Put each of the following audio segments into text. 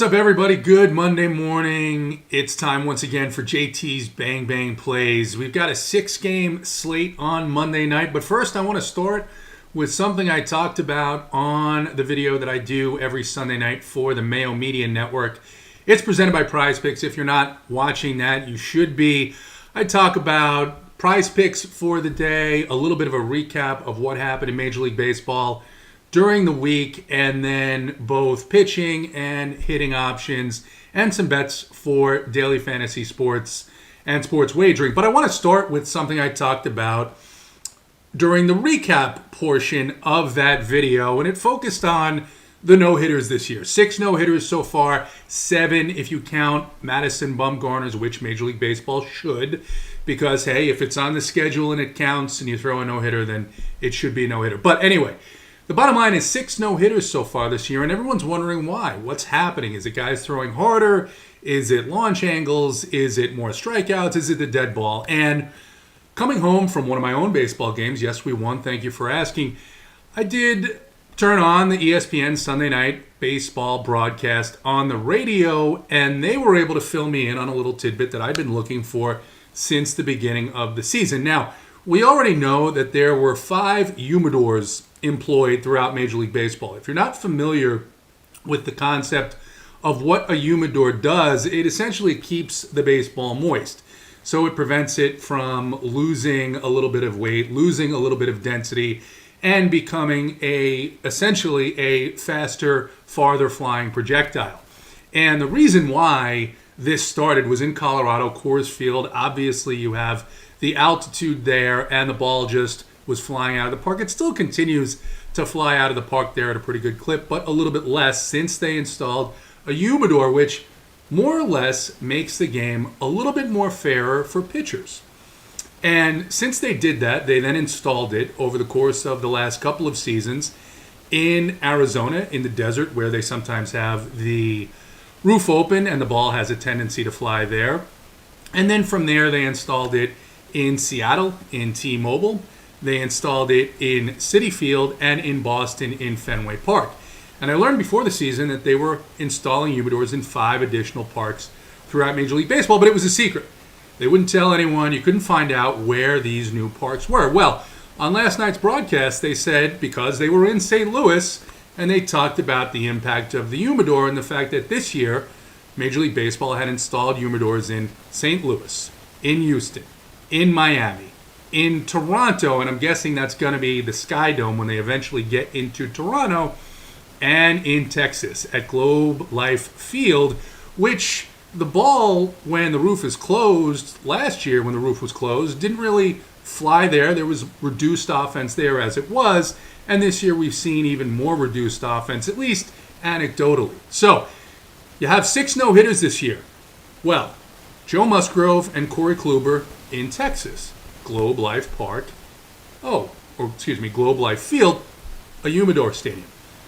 What's up, everybody? Good Monday morning. It's time once again for JT's Bang Bang Plays. We've got a 6-game slate on Monday night, but first I want to start with something I talked about on the video that I do every Sunday night for the Mayo Media Network. It's presented by Prize Picks. If you're not watching that, you should be. I talk about Prize Picks for the day, a little bit of a recap of what happened in Major League Baseball during the week, and then both pitching and hitting options and some bets for daily fantasy sports and sports wagering. But I want to start with something I talked about during the recap portion of that video, and it focused on the no-hitters this year. 6 no-hitters so far, 7 if you count Madison Bumgarner's, which Major League Baseball should, because, hey, if it's on the schedule and it counts and you throw a no-hitter, then it should be a no-hitter. But anyway, the bottom line is 6 no-hitters so far this year, and everyone's wondering why. What's happening? Is it guys throwing harder? Is it launch angles? Is it more strikeouts? Is it the dead ball? And coming home from one of my own baseball games, yes, we won, thank you for asking, I did turn on the ESPN Sunday Night Baseball broadcast on the radio, and they were able to fill me in on a little tidbit that I've been looking for since the beginning of the season. Now, we already know that there were 5 humidors employed throughout Major League Baseball. If you're not familiar with the concept of what a humidor does, it essentially keeps the baseball moist. So it prevents it from losing a little bit of weight, losing a little bit of density, and becoming essentially a faster, farther flying projectile. And the reason why this started was in Colorado, Coors Field. Obviously, you have the altitude there, and the ball just was flying out of the park. It still continues to fly out of the park there at a pretty good clip, but a little bit less since they installed a humidor, which more or less makes the game a little bit more fairer for pitchers. And since they did that, they then installed it over the course of the last couple of seasons in Arizona, in the desert, where they sometimes have the roof open and the ball has a tendency to fly there. And then from there, they installed it in Seattle, in T-Mobile. They installed it in Citi Field and in Boston in Fenway Park. And I learned before the season that they were installing humidors in 5 additional parks throughout Major League Baseball, but it was a secret. They wouldn't tell anyone. You couldn't find out where these new parks were. Well, on last night's broadcast, they said because they were in St. Louis, and they talked about the impact of the humidor and the fact that this year, Major League Baseball had installed humidors in St. Louis, in Houston, in Miami, in Toronto, and I'm guessing that's going to be the Sky Dome when they eventually get into Toronto, and in Texas at Globe Life Field, which the ball, when the roof is closed, last year when the roof was closed, didn't really fly there. There was reduced offense there as it was, and this year we've seen even more reduced offense, at least anecdotally. So, you have 6 no-hitters this year. Well, Joe Musgrove and Corey Kluber in Texas. Globe Life Park, Globe Life Field, a humidor stadium.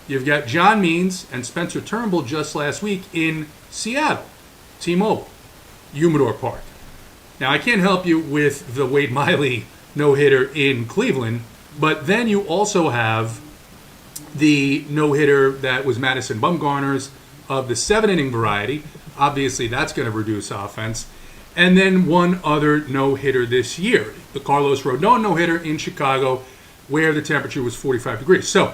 You've got John Means and Spencer Turnbull just last week in Seattle, T-Mobile, humidor park. Now, I can't help you with the Wade Miley no-hitter in Cleveland, but then you also have the no-hitter that was Madison Bumgarner's of the 7-inning variety. Obviously, that's going to reduce offense. And then one other no-hitter this year, the Carlos Rodon no-hitter in Chicago, where the temperature was 45 degrees. So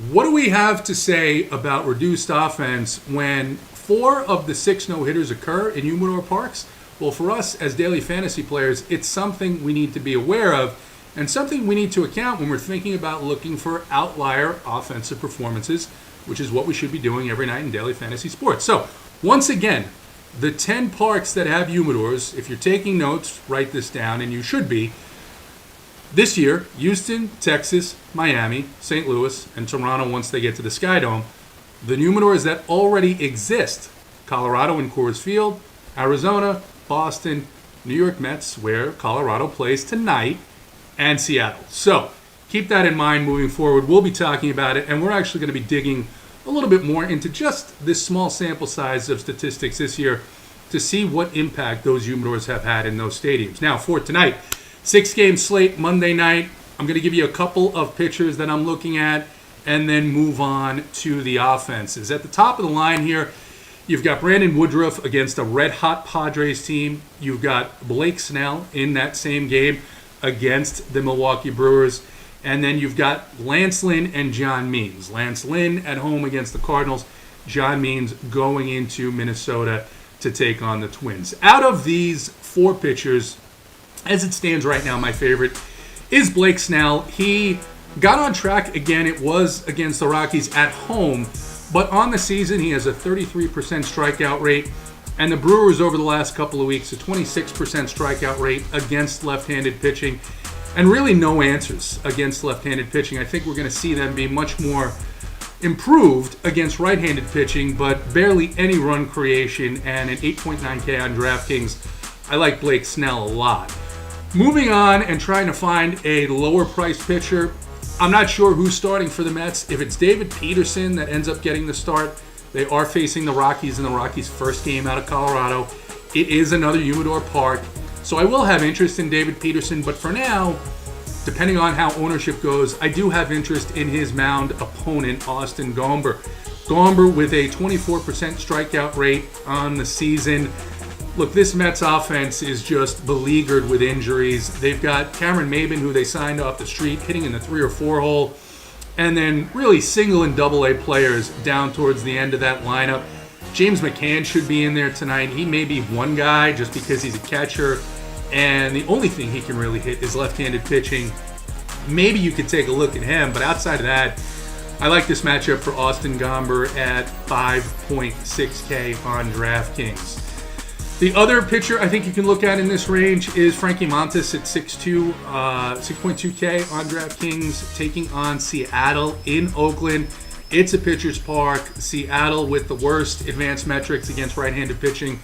what do we have to say about reduced offense when 4 of the 6 no-hitters occur in humidor parks? Well, for us as daily fantasy players, it's something we need to be aware of and something we need to account when we're thinking about looking for outlier offensive performances, which is what we should be doing every night in daily fantasy sports. So once again, the 10 parks that have humidors, if you're taking notes, write this down, and you should be. This year, Houston, Texas, Miami, St. Louis, and Toronto once they get to the Sky Dome. The humidors that already exist, Colorado in Coors Field, Arizona, Boston, New York Mets, where Colorado plays tonight, and Seattle. So keep that in mind moving forward. We'll be talking about it, and we're actually going to be digging a little bit more into just this small sample size of statistics this year to see what impact those humidors have had in those stadiums. Now, for tonight, 6-game slate Monday night. I'm going to give you a couple of pitchers that I'm looking at and then move on to the offenses. At the top of the line here, You've got Brandon Woodruff against a red-hot Padres team. You've got Blake Snell in that same game against the Milwaukee Brewers. And then you've got Lance Lynn and John Means. Lance Lynn at home against the Cardinals. John Means going into Minnesota to take on the Twins. Out of these four pitchers, as it stands right now, my favorite is Blake Snell. He got on track again. It was against the Rockies at home. But on the season, he has a 33% strikeout rate. And the Brewers over the last couple of weeks, a 26% strikeout rate against left-handed pitching. And really no answers against left-handed pitching. I think we're going to see them be much more improved against right-handed pitching, but barely any run creation and an 8.9K on DraftKings. I like Blake Snell a lot. Moving on and trying to find a lower-priced pitcher, I'm not sure who's starting for the Mets. If it's David Peterson that ends up getting the start, they are facing the Rockies in the Rockies' first game out of Colorado. It is another Humidor Park, so I will have interest in David Peterson, but for now, depending on how ownership goes, I do have interest in his mound opponent, Austin Gomber. Gomber with a 24% strikeout rate on the season. Look, this Mets offense is just beleaguered with injuries. They've got Cameron Maybin, who they signed off the street, hitting in the 3 or 4 hole. And then really single and double A players down towards the end of that lineup. James McCann should be in there tonight. He may be one guy just because he's a catcher. And the only thing he can really hit is left-handed pitching. Maybe you could take a look at him. But outside of that, I like this matchup for Austin Gomber at 5.6K on DraftKings. The other pitcher I think you can look at in this range is Frankie Montas at 6.2K on DraftKings, taking on Seattle in Oakland. It's a pitcher's park. Seattle with the worst advanced metrics against right-handed pitching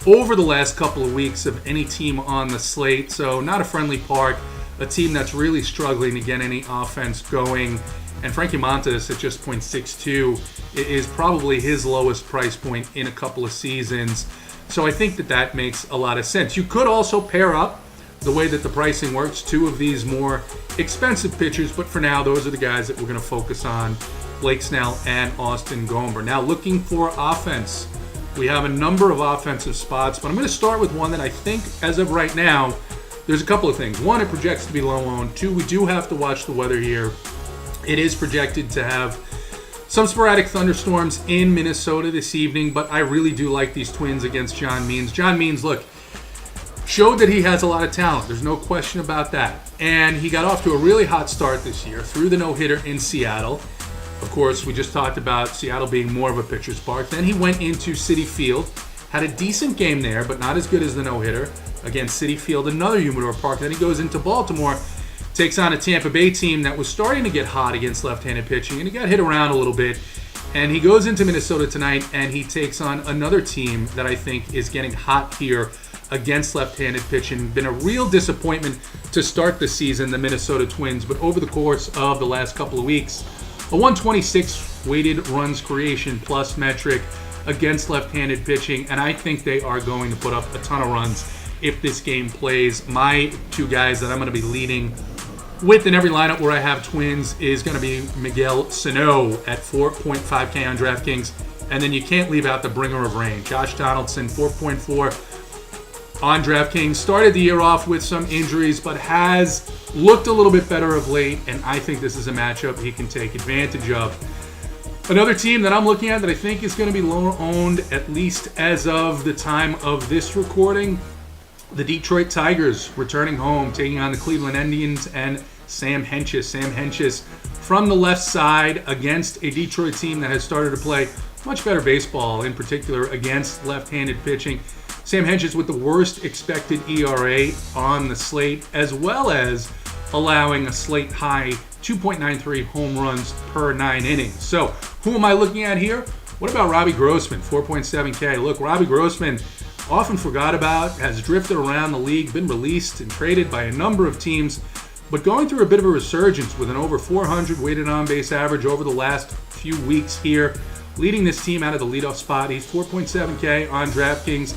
over the last couple of weeks of any team on the slate. So not a friendly park, a team that's really struggling to get any offense going. And Frankie Montas at just 0.62 is probably his lowest price point in a couple of seasons. So I think that makes a lot of sense. You could also pair up the way that the pricing works, two of these more expensive pitchers, but for now, those are the guys that we're going to focus on, Blake Snell and Austin Gomber. Now, looking for offense, we have a number of offensive spots, but I'm going to start with one that I think, as of right now, there's a couple of things. One, it projects to be low owned. Two, we do have to watch the weather here. It is projected to have some sporadic thunderstorms in Minnesota this evening, but I really do like these Twins against John Means. John Means, look, showed that he has a lot of talent. There's no question about that. And he got off to a really hot start this year through the no-hitter in Seattle. Of course, we just talked about Seattle being more of a pitcher's park. Then he went into Citi Field, had a decent game there, but not as good as the no-hitter against Citi Field, another Humidor Park. Then he goes into Baltimore, takes on a Tampa Bay team that was starting to get hot against left-handed pitching, and he got hit around a little bit. And he goes into Minnesota tonight, and he takes on another team that I think is getting hot here against left-handed pitching. Been a real disappointment to start the season, the Minnesota Twins, but over the course of the last couple of weeks, a 126 weighted runs creation plus metric against left-handed pitching, and I think they are going to put up a ton of runs if this game plays. My two guys that I'm going to be leading with in every lineup where I have Twins is going to be Miguel Sano at 4.5K on DraftKings. And then you can't leave out the bringer of rain, Josh Donaldson, 4.4 on DraftKings. Started the year off with some injuries, but has looked a little bit better of late. And I think this is a matchup he can take advantage of. Another team that I'm looking at that I think is going to be lower owned, at least as of the time of this recording, the Detroit Tigers returning home, taking on the Cleveland Indians and Sam Hentges. Sam Hentges from the left side against a Detroit team that has started to play much better baseball, in particular against left-handed pitching. Sam Hentges with the worst expected ERA on the slate, as well as allowing a slate high 2.93 home runs per 9 innings. So who am I looking at here? What about Robbie Grossman, 4.7K? Look, Robbie Grossman, often forgot about, has drifted around the league, been released and traded by a number of teams, but going through a bit of a resurgence with an over 400 weighted on-base average over the last few weeks here, leading this team out of the leadoff spot. He's 4.7K on DraftKings.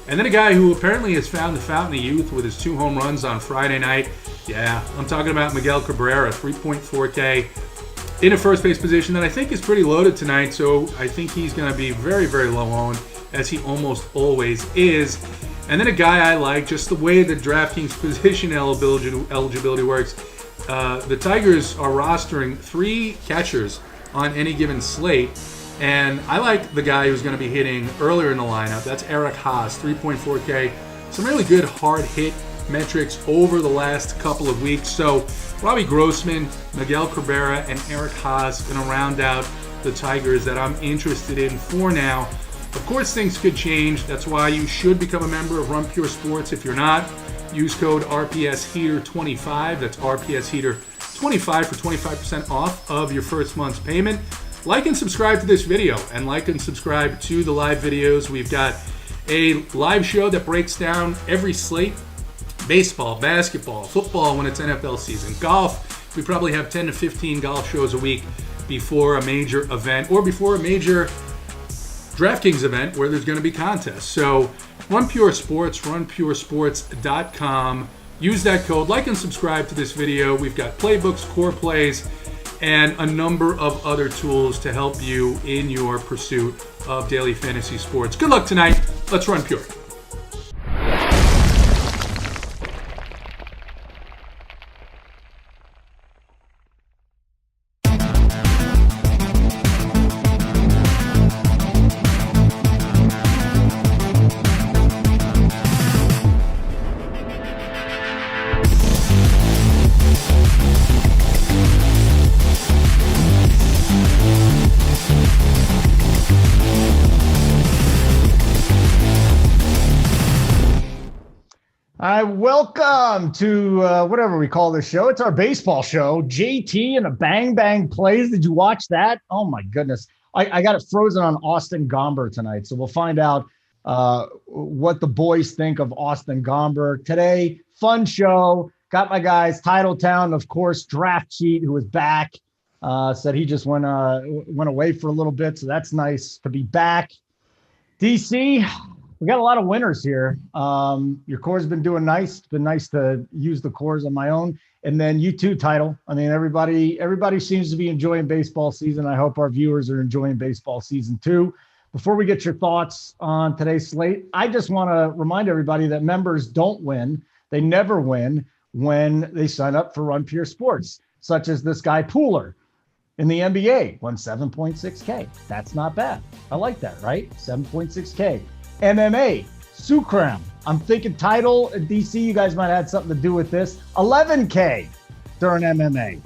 And then a guy who apparently has found the fountain of youth with his 2 home runs on Friday night. Yeah, I'm talking about Miguel Cabrera, 3.4K in a first base position that I think is pretty loaded tonight, so I think he's going to be very, very low owned. as he almost always is. And then a guy I like, just the way the DraftKings position eligibility works. The Tigers are rostering 3 catchers on any given slate. And I like the guy who's going to be hitting earlier in the lineup. That's Eric Haas, 3.4K. Some really good hard hit metrics over the last couple of weeks. So Robbie Grossman, Miguel Cabrera, and Eric Haas going to round out the Tigers that I'm interested in for now. Of course, things could change. That's why you should become a member of Run Pure Sports. If you're not, use code RPSHeater25. That's RPSHeater25 for 25% off of your first month's payment. Like and subscribe to this video, and like and subscribe to the live videos. We've got a live show that breaks down every slate: baseball, basketball, football when it's NFL season, golf. We probably have 10 to 15 golf shows a week before a major event or before a major DraftKings event where there's going to be contests. So Run Pure Sports, runpuresports.com. Use that code. Like and subscribe to this video. We've got playbooks, core plays, and a number of other tools to help you in your pursuit of daily fantasy sports. Good luck tonight. Let's run pure. Welcome to whatever we call this show. It's our baseball show. JT and a Bang Bang Plays. Did you watch that? Oh, my goodness. I got it frozen on Austin Gomber tonight, so we'll find out what the boys think of Austin Gomber today. Fun show. Got my guys, Titletown, of course, Draft Sheet, who was back. Said he just went away for a little bit, so that's nice to be back. DC, we got a lot of winners here. Your core's been doing nice. It's been nice to use the cores on my own. And then you too, Title. I mean, everybody seems to be enjoying baseball season. I hope our viewers are enjoying baseball season too. Before we get your thoughts on today's slate, I just want to remind everybody that members don't win. They never win when they sign up for Run Pure Sports, such as this guy Pooler in the NBA, won 7.6K. That's not bad. I like that, right? 7.6K. MMA, Sukram. I'm thinking Title at DC, you guys might have had something to do with this. 11K during MMA.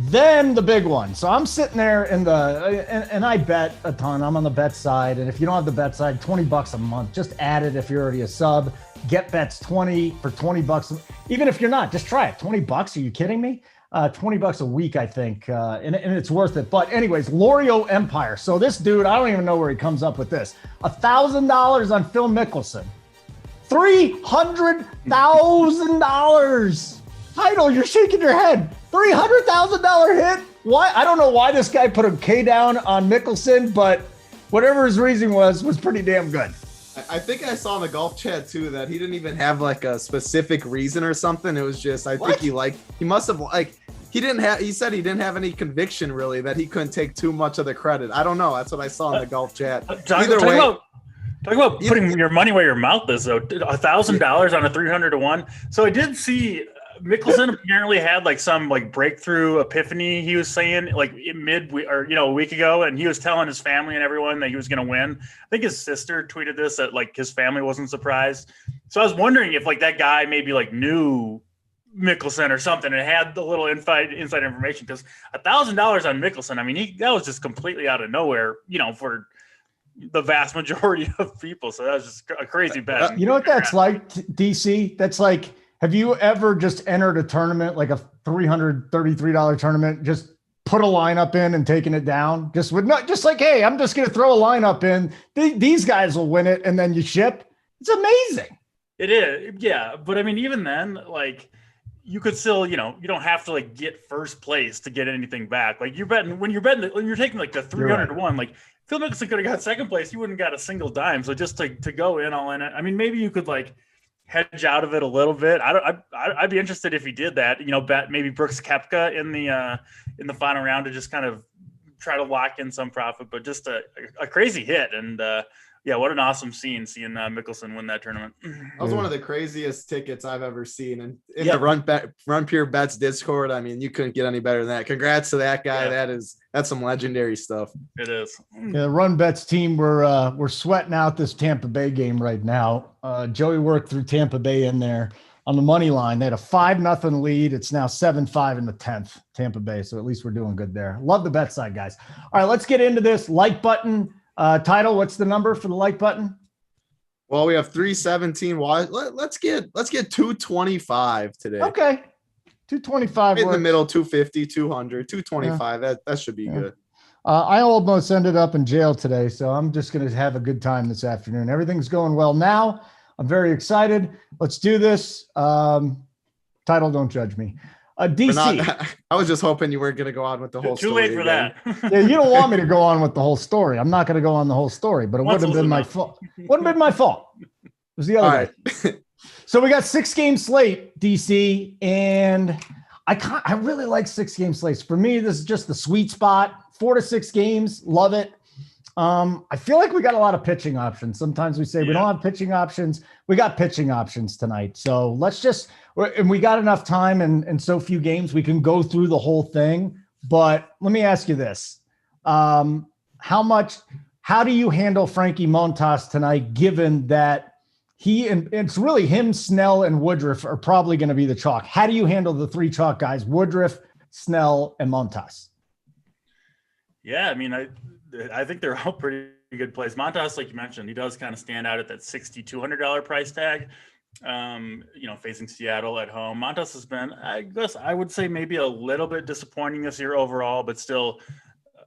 Then the big one. So I'm sitting there and I bet a ton. I'm on the bet side. And if you don't have the bet side, $20 a month. Just add it if you're already a sub. Get bets 20 for $20. Even if you're not, just try it. $20? Are you kidding me? $20 a week, I think, and it's worth it. But anyways, Lorio Empire. So this dude, I don't even know where he comes up with this. $1,000 on Phil Mickelson. $300,000. Title, you're shaking your head. $300,000 hit? Why? I don't know why this guy put a K down on Mickelson, but whatever his reason was pretty damn good. I think I saw in the golf chat too that he didn't even have like a specific reason or something. It was just, think he must have he said he didn't have any conviction really that he couldn't take too much of the credit. I don't know. That's what I saw in the golf chat. Talk about putting your money where your mouth is though. $1,000 on a 300-1. So I did see Mickelson apparently had like some like breakthrough epiphany. He was saying like a week ago, and he was telling his family and everyone that he was going to win. I think his sister tweeted this, that like his family wasn't surprised. So I was wondering if like that guy maybe like knew Mickelson or something and had the little inside information, because $1,000 on Mickelson, I mean, that was just completely out of nowhere, for the vast majority of people. So that was just a crazy bet. You know what that's like, DC? That's like, have you ever just entered a tournament, like a $333 tournament, just put a lineup in and taken it down? Just like, hey, I'm just going to throw a lineup in. These guys will win it, and then you ship. It's amazing. It is, yeah. But I mean, even then, like, you could still, you don't have to like get first place to get anything back. Like when you're taking like the 300-1, like Phil Mickelson could have got second place. You wouldn't got a single dime. So just to go in all in it. I mean, maybe you could like hedge out of it a little bit. I'd be interested if he did that. Bet maybe Brooks Koepka in the final round to just kind of try to lock in some profit. But just a crazy hit, and Yeah, what an awesome scene seeing Mickelson win that tournament. That was one of the craziest tickets I've ever seen. And in the Run Pure Bets Discord, I mean, you couldn't get any better than that. Congrats to that guy. Yeah. That's some legendary stuff. It is. Yeah, the Run Bets team, we're sweating out this Tampa Bay game right now. Joey worked through Tampa Bay in there on the money line. They had a 5-0 lead. It's now 7-5 in the 10th, Tampa Bay. So at least we're doing good there. Love the bet side, guys. All right, let's get into this. Like button. Title, what's the number for the like button? Well, we have 317. Let's get 225 today. Okay. 225 in the middle, 250, 200, 225. Yeah. That should be good. I almost ended up in jail today, so I'm just going to have a good time this afternoon. Everything's going well now. I'm very excited. Let's do this. Title, don't judge me. DC. I was just hoping you weren't going to go on with the whole story. Too late for again. that. Yeah, you don't want me to go on with the whole story. I'm not going to go on the whole story, but it wouldn't have been my fault. Wouldn't have been my fault. It was the other guy. So we got 6-game slate, DC, and I really like 6-game slates. For me, this is just the sweet spot. 4 to 6 games, love it. I feel like we got a lot of pitching options. Sometimes we say we don't have pitching options. We got pitching options tonight. So and we got enough time and so few games, we can go through the whole thing. But let me ask you this. How do you handle Frankie Montas tonight, given that it's really him, Snell, and Woodruff are probably going to be the chalk? How do you handle the 3 chalk guys, Woodruff, Snell, and Montas? Yeah, I mean, I think they're all pretty good plays. Montas, like you mentioned, he does kind of stand out at that $6,200 price tag. Facing Seattle at home. Montas has been, I guess I would say, maybe a little bit disappointing this year overall, but still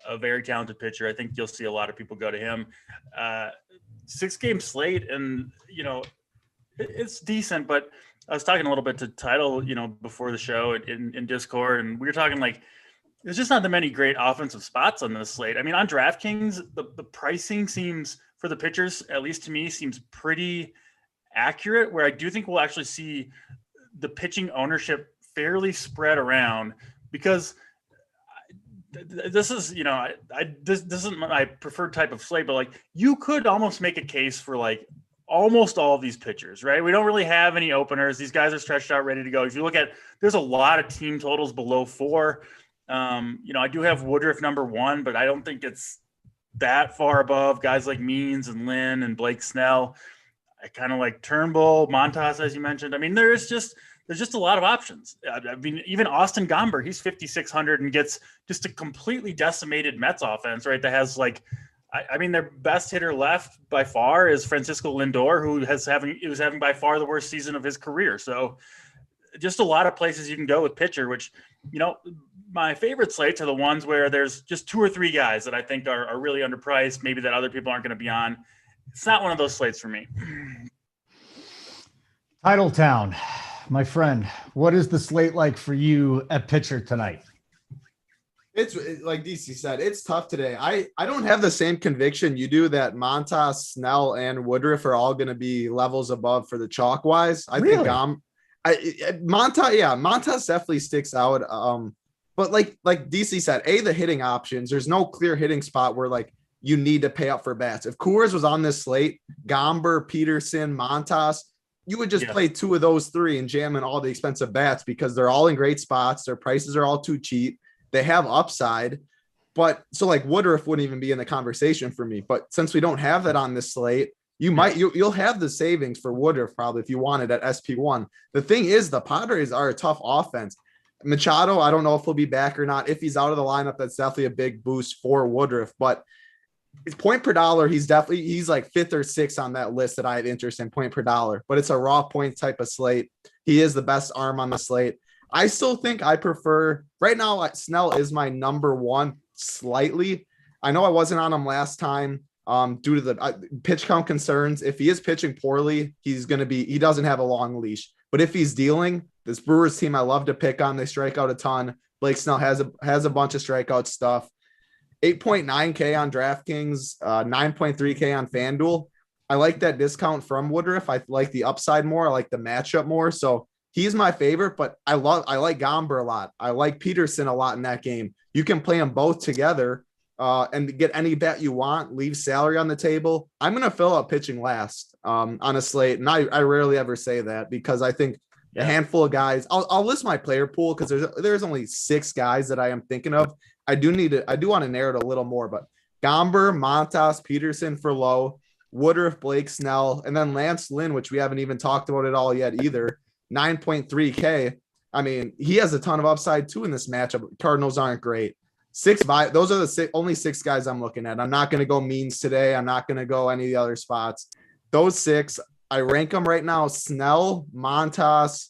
a very talented pitcher. I think you'll see a lot of people go to him. 6-game slate, and it's decent, but I was talking a little bit to Title, before the show in Discord, and we were talking like there's just not that many great offensive spots on this slate. I mean, on DraftKings, the pricing seems, for the pitchers, at least to me, seems pretty accurate, where I do think we'll actually see the pitching ownership fairly spread around, because this is, this isn't my preferred type of slate, but like you could almost make a case for like almost all of these pitchers, right? We don't really have any openers. These guys are stretched out, ready to go. If you look at, there's a lot of team totals below 4. I do have Woodruff number 1, but I don't think it's that far above guys like Means and Lynn and Blake Snell. I kind of like Turnbull, Montas, as you mentioned. I mean, there's just a lot of options. I mean, even Austin Gomber, he's 5,600 and gets just a completely decimated Mets offense, right? That has like, I mean, their best hitter left by far is Francisco Lindor, who was having by far the worst season of his career. So just a lot of places you can go with pitcher, which, my favorite slates are the ones where there's just 2 or 3 guys that I think are really underpriced, maybe that other people aren't going to be on. It's not one of those slates for me. Titletown, my friend, what is the slate like for you at pitcher tonight? It's like DC said, it's tough today. I don't have the same conviction you do that Montas, Snell, and Woodruff are all going to be levels above for the chalk wise. I think Montas definitely sticks out. But like DC said, the hitting options, there's no clear hitting spot where like you need to pay up for bats. If Coors was on this slate, Gomber, Peterson, Montas, you would just play 2 of those 3 and jam in all the expensive bats because they're all in great spots. Their prices are all too cheap. They have upside, but so like Woodruff wouldn't even be in the conversation for me. But since we don't have that on this slate, you'll have the savings for Woodruff probably if you wanted at SP1. The thing is, the Padres are a tough offense. Machado, I don't know if he'll be back or not. If he's out of the lineup, that's definitely a big boost for Woodruff. But his point per dollar, he's like 5th or 6th on that list that I have interest in, point per dollar. But it's a raw point type of slate. He is the best arm on the slate. I still think I prefer right now. Snell is my number 1 slightly. I know I wasn't on him last time due to the pitch count concerns. If he is pitching poorly, he doesn't have a long leash. But if he's dealing, this Brewers team I love to pick on. They strike out a ton. Blake Snell has a bunch of strikeout stuff. 8.9K on DraftKings, 9.3K on FanDuel. I like that discount from Woodruff. I like the upside more. I like the matchup more. So he's my favorite, but I like Gomber a lot. I like Peterson a lot in that game. You can play them both together. and get any bet you want, leave salary on the table, I'm going to fill up pitching last on a slate. And I rarely ever say that because I think a handful of guys, I'll list my player pool because there's only 6 guys that I am thinking of. I do want to narrow it a little more, but Gomber, Montas, Peterson for low, Woodruff, Blake Snell, and then Lance Lynn, which we haven't even talked about at all yet either. 9.3K. I mean, he has a ton of upside too in this matchup. Cardinals aren't great. 6-5. Those are the only 6 guys I'm looking at. I'm not going to go Means today. I'm not going to go any of the other spots. Those 6, I rank them right now. Snell, Montas.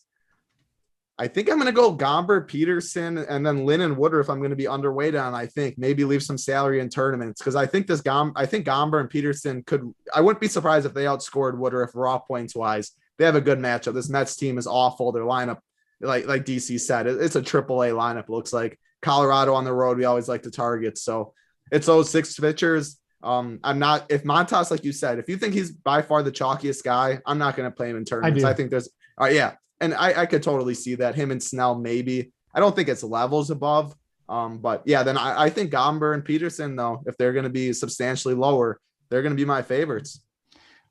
I think I'm going to go Gomber, Peterson, and then Lynn and Woodruff. I'm going to be underweight on. I think maybe leave some salary in tournaments because I think Gomber and Peterson could. I wouldn't be surprised if they outscored Woodruff raw points wise. They have a good matchup. This Mets team is awful. Their lineup, like DC said, it's a AAA lineup. Looks like Colorado on the road. We always like to target. So it's those 6 pitchers. I'm not, if Montas, like you said, if you think he's by far the chalkiest guy, I'm not going to play him in tournaments. I think there's, yeah. And I could totally see that. Him and Snell, maybe. I don't think it's levels above. But yeah, then I think Gomber and Peterson, though, if they're going to be substantially lower, they're going to be my favorites.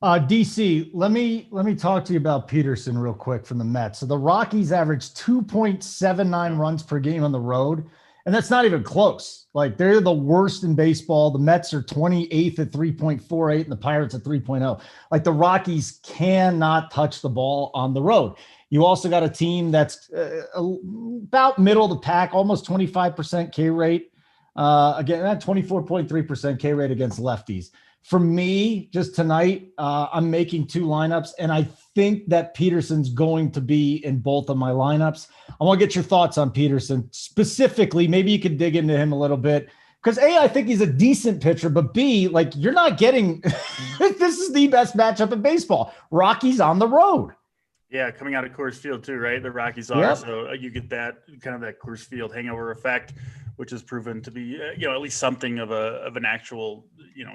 DC, let me talk to you about Peterson real quick from the Mets. So the Rockies average 2.79 runs per game on the road, and that's not even close. Like, they're the worst in baseball. The Mets are 28th at 3.48 and the Pirates at 3.0. Like, the Rockies cannot touch the ball on the road. You also got a team that's about middle of the pack, almost 25% K rate. Again, that 24.3% K rate against lefties. For me, just tonight, I'm making 2 lineups, and I think that Peterson's going to be in both of my lineups. I want to get your thoughts on Peterson. Specifically, maybe you could dig into him a little bit. Because A, I think he's a decent pitcher, but B, like, you're not getting – this is the best matchup in baseball. Rockies on the road. Yeah, coming out of Coors Field too, right? The Rockies are. Yep. So you get that kind of that Coors Field hangover effect, which has proven to be, at least something of an actual,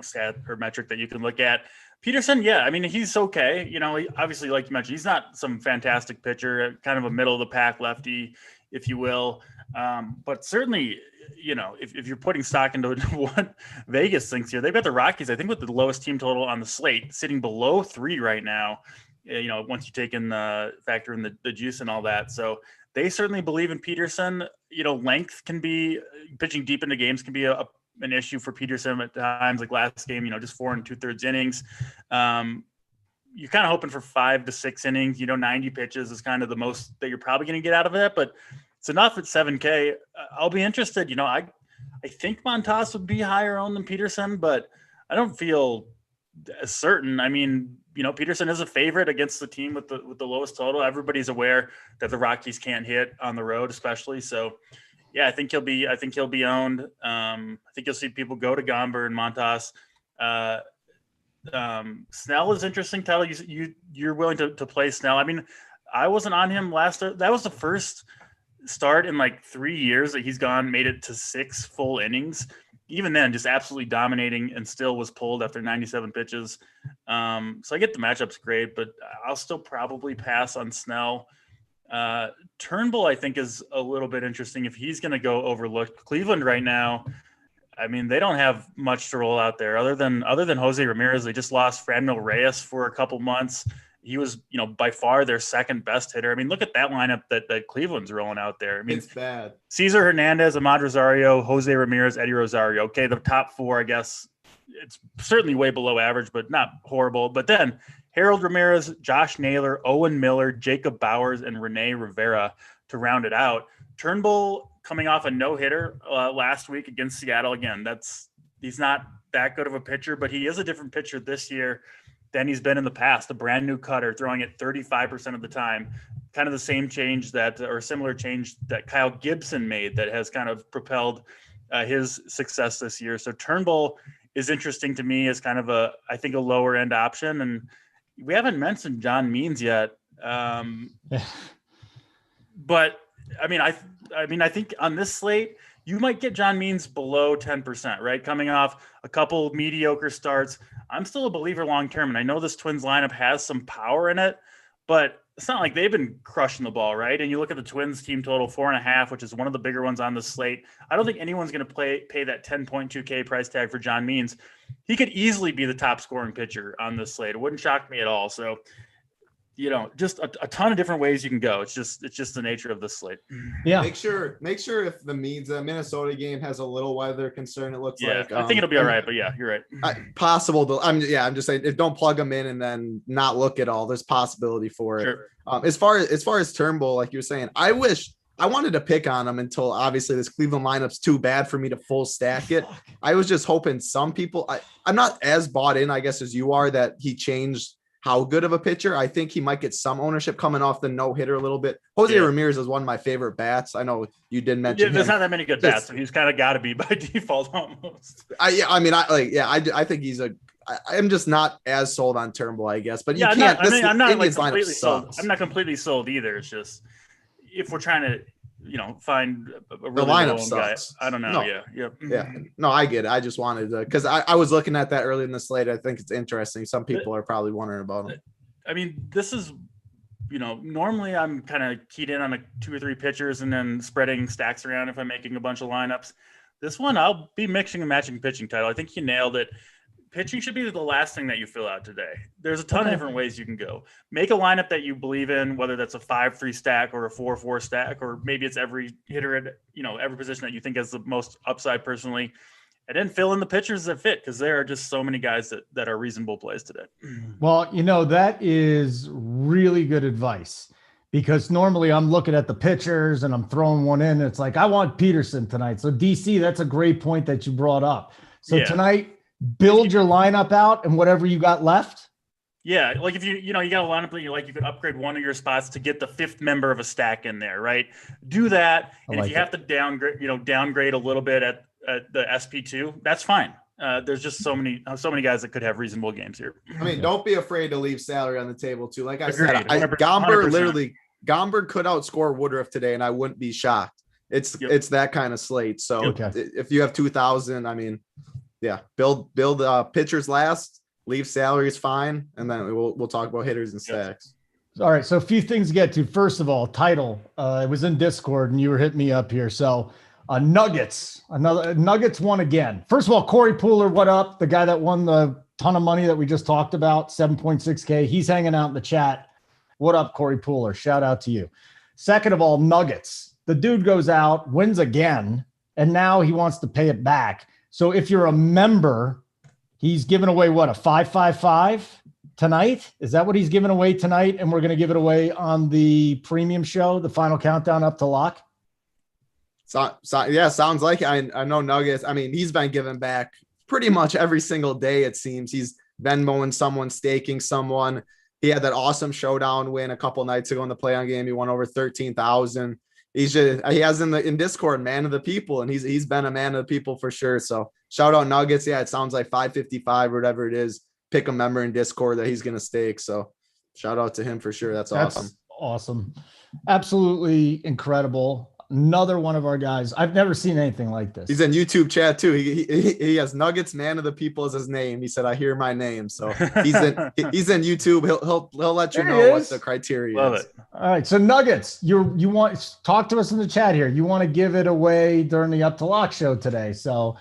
stat or metric that you can look at. Peterson, yeah, I mean, he's okay. Obviously, like you mentioned, he's not some fantastic pitcher, kind of a middle of the pack lefty, if you will. But certainly, if you're putting stock into what Vegas thinks here, they've got the Rockies, I think, with the lowest team total on the slate, sitting below 3 right now. Once you take in factor in the juice and all that. So they certainly believe in Peterson. Length can be, pitching deep into games can be an issue for Peterson at times, like last game, just 4 2/3 innings. You're kind of hoping for 5 to 6 innings, 90 pitches is kind of the most that you're probably going to get out of it, but it's enough at 7K. I'll be interested. I think Montas would be higher owned than Peterson, but I don't feel as certain. I mean, Peterson is a favorite against the team with the lowest total. Everybody's aware that the Rockies can't hit on the road, especially. So, yeah, I think he'll be owned. I think you'll see people go to Gomber and Montas. Snell is interesting. Tyler, you're willing to play Snell. I mean, I wasn't on him last. That was the first start in like 3 years that he's made it to 6 full innings. Even then, just absolutely dominating, and still was pulled after 97 pitches. So I get the matchup's great, but I'll still probably pass on Snell. Turnbull, I think, is a little bit interesting if he's going to go overlooked. Cleveland right now, I mean, they don't have much to roll out there other than Jose Ramirez. They just lost Franmil Reyes for a couple months. He was, by far their second best hitter. I mean, look at that lineup that Cleveland's rolling out there. I mean, it's bad. Cesar Hernandez, Ahmad Rosario, Jose Ramirez, Eddie Rosario. Okay, the top 4, I guess, it's certainly way below average, but not horrible. But then Harold Ramirez, Josh Naylor, Owen Miller, Jacob Bowers, and Rene Rivera to round it out. Turnbull coming off a no-hitter last week against Seattle. Again, he's not that good of a pitcher, but he is a different pitcher this year than he's been in the past. A brand new cutter, throwing it 35% of the time. Kind of the same change similar change that Kyle Gibson made that has kind of propelled his success this year. So Turnbull is interesting to me as kind of I think a lower end option. And we haven't mentioned John Means yet. But I mean, I think on this slate, you might get John Means below 10%, right? Coming off a couple mediocre starts. I'm still a believer long-term. And I know this Twins lineup has some power in it, but it's not like they've been crushing the ball, right? And you look at the Twins team total 4.5, which is one of the bigger ones on the slate. I don't think anyone's going to pay that 10.2K price tag for John Means. He could easily be the top scoring pitcher on this slate. It wouldn't shock me at all. So, just a ton of different ways you can go. It's just the nature of the slate. Yeah. Make sure if the Minnesota game has a little weather concern, it looks like. I think it'll be all right, but yeah, you're right. Possible to. I'm just saying, if don't plug them in and then not look at all. There's possibility for it. Sure. As far as Turnbull, like you were saying, I wanted to pick on him until obviously this Cleveland lineup's too bad for me to full stack it. I was just hoping some people. I'm not as bought in, I guess, as you are that he changed how good of a pitcher. I think he might get some ownership coming off the no-hitter a little bit. Jose Ramirez is one of my favorite bats. I know you did mention there's not that many good bats, so he's kind of got to be by default almost. I think he's I'm just not as sold on Turnbull, I guess. But I'm not completely sold. I'm not completely sold either. It's just if we're trying to find a really the lineup guy. sucks. I don't know. No. Yeah. No, I get it. I just wanted to, because I was looking at that early in the slate. I think it's interesting. Some people are probably wondering about him. I mean, this is, normally I'm kind of keyed in on 2 or 3 pitchers and then spreading stacks around if I'm making a bunch of lineups. This one, I'll be mixing and matching pitching title. I think you nailed it. Pitching should be the last thing that you fill out today. There's a ton of different ways you can go. Make a lineup that you believe in, whether that's a 5-3 stack or a 4-4 stack, or maybe it's every hitter at every position that you think has the most upside personally, and then fill in the pitchers that fit, because there are just so many guys that are reasonable plays today. Well, that is really good advice, because normally I'm looking at the pitchers and I'm throwing one in. And it's like, I want Peterson tonight. So DC, that's a great point that you brought up. So tonight, build your lineup out and whatever you got left. Yeah, like if you got a lineup that you could upgrade one of your spots to get the 5th member of a stack in there, right? Do that, and if you have to downgrade a little bit at the SP2, that's fine. There's just so many guys that could have reasonable games here. I mean, don't be afraid to leave salary on the table too. Like I Agreed, said, 100%. Gomber could outscore Woodruff today, and I wouldn't be shocked. It's that kind of slate. So if you have 2,000, I mean. Yeah, build pitchers last, leave salaries fine, and then we'll talk about hitters and stacks. All right, so a few things to get to. First of all, title. It was in Discord, and you were hitting me up here. So Nuggets won again. First of all, Corey Pooler, what up? The guy that won the ton of money that we just talked about, 7.6K. He's hanging out in the chat. What up, Corey Pooler? Shout out to you. Second of all, Nuggets. The dude goes out, wins again, and now he wants to pay it back. So if you're a member, he's giving away what, a 555 tonight? Is that what he's giving away tonight? And we're going to give it away on the premium show, the final countdown up to lock. Sounds like I know Nuggets. I mean, he's been giving back pretty much every single day. It seems he's Venmoing someone, staking someone. He had that awesome showdown win a couple nights ago in the play-on game. He won over 13,000. He has in Discord, man of the people, and he's been a man of the people for sure. So shout out Nuggets. Yeah, it sounds like 555 or whatever it is. Pick a member in Discord that he's going to stake. So shout out to him for sure. That's awesome. Absolutely incredible. Another one of our guys. I've never seen anything like this. He's in YouTube chat too. He has Nuggets man of the people as his name. He said, "I hear my name." So he's in YouTube. He'll let you know what the criteria Love is. it. All right. So Nuggets, you want talk to us in the chat here. You want to give it away during the Up to Lock show today. So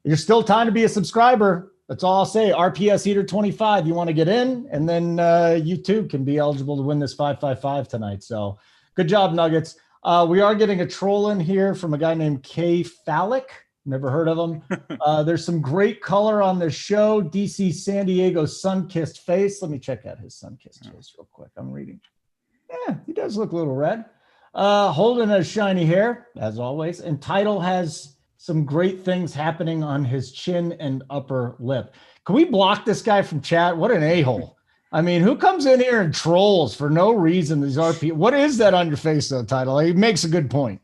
you're still time to be a subscriber. That's all I'll say. RPS Heater 25. You want to get in, and then you too can be eligible to win this 555 tonight. So good job, Nuggets. We are getting a troll in here from a guy named K Phallic. Never heard of him. There's some great color on the show. DC San Diego sun-kissed face. Let me check out his sun-kissed face real quick. I'm reading. Yeah, he does look a little red. Holden has shiny hair, as always. And Title has some great things happening on his chin and upper lip. Can we block this guy from chat? What an a-hole. I mean, who comes in here and trolls for no reason? These RP. What is that on your face, though, Title? He makes a good point.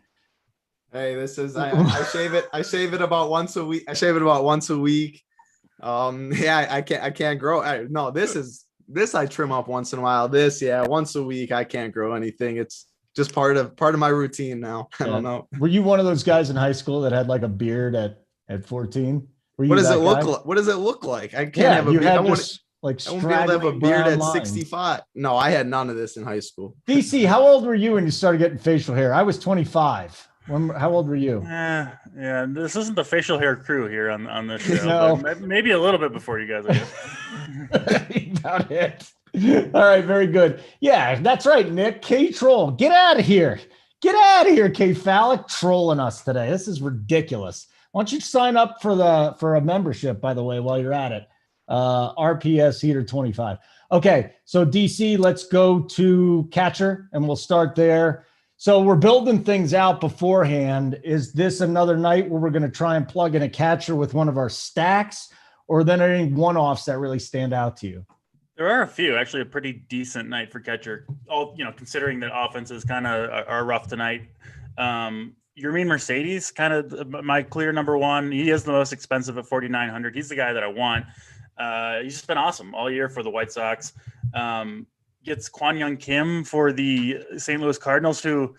Hey, this is I shave it. I shave it about once a week. Yeah, I can't grow. No, this I trim up once in a while. Once a week. I can't grow anything. It's just part of my routine now. I don't know. Were you one of those guys in high school that had like a beard at 14? What does it look like? I can't have a beard. like I won't be able to have a straggly beard brown at lines. 65. No, I had none of this in high school. DC, how old were you when you started getting facial hair? I was 25. How old were you? Yeah, this isn't the facial hair crew here on this show. No. But maybe a little bit before you guys, I guess. About it. All right, very good. Yeah, that's right, Nick. K-Troll, get out of here. Get out of here, K-Phallic, trolling us today. This is ridiculous. Why don't you sign up for a membership, by the way, while you're at it? RPS Heater 25. Okay, so DC, let's go to catcher, and we'll start there. So we're building things out beforehand. Is this another night where we're going to try and plug in a catcher with one of our stacks, or then any one-offs that really stand out to you? There are a few, actually, a pretty decent night for catcher. All considering that offenses kind of are rough tonight. Yermin Mercedes, kind of my clear number one. He is the most expensive at 4,900. He's the guy that I want. He's just been awesome all year for the White Sox. Gets Kwon Young Kim for the St. Louis Cardinals, who,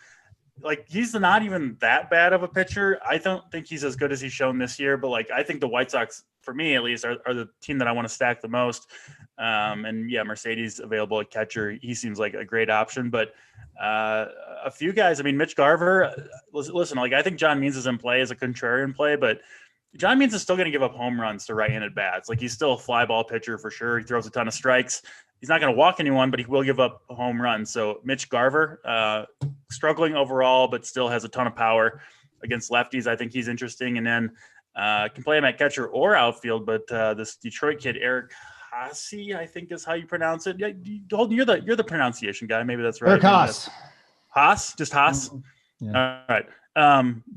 he's not even that bad of a pitcher. I don't think he's as good as he's shown this year, but I think the White Sox, for me at least, are the team that I want to stack the most. And yeah, Mercedes available at catcher. He seems like a great option, but a few guys, Mitch Garver, listen, I think John Means is in play as a contrarian play, but John Means is still going to give up home runs to right-handed bats. He's still a fly ball pitcher for sure. He throws a ton of strikes. He's not going to walk anyone, but he will give up a home run. So Mitch Garver, struggling overall, but still has a ton of power against lefties. I think he's interesting. And then can play him at catcher or outfield. But this Detroit kid, Eric Haase, I think is how you pronounce it. Yeah, you're the pronunciation guy. Maybe that's right. Eric Haase. Haas, just Haas. Yeah. All right.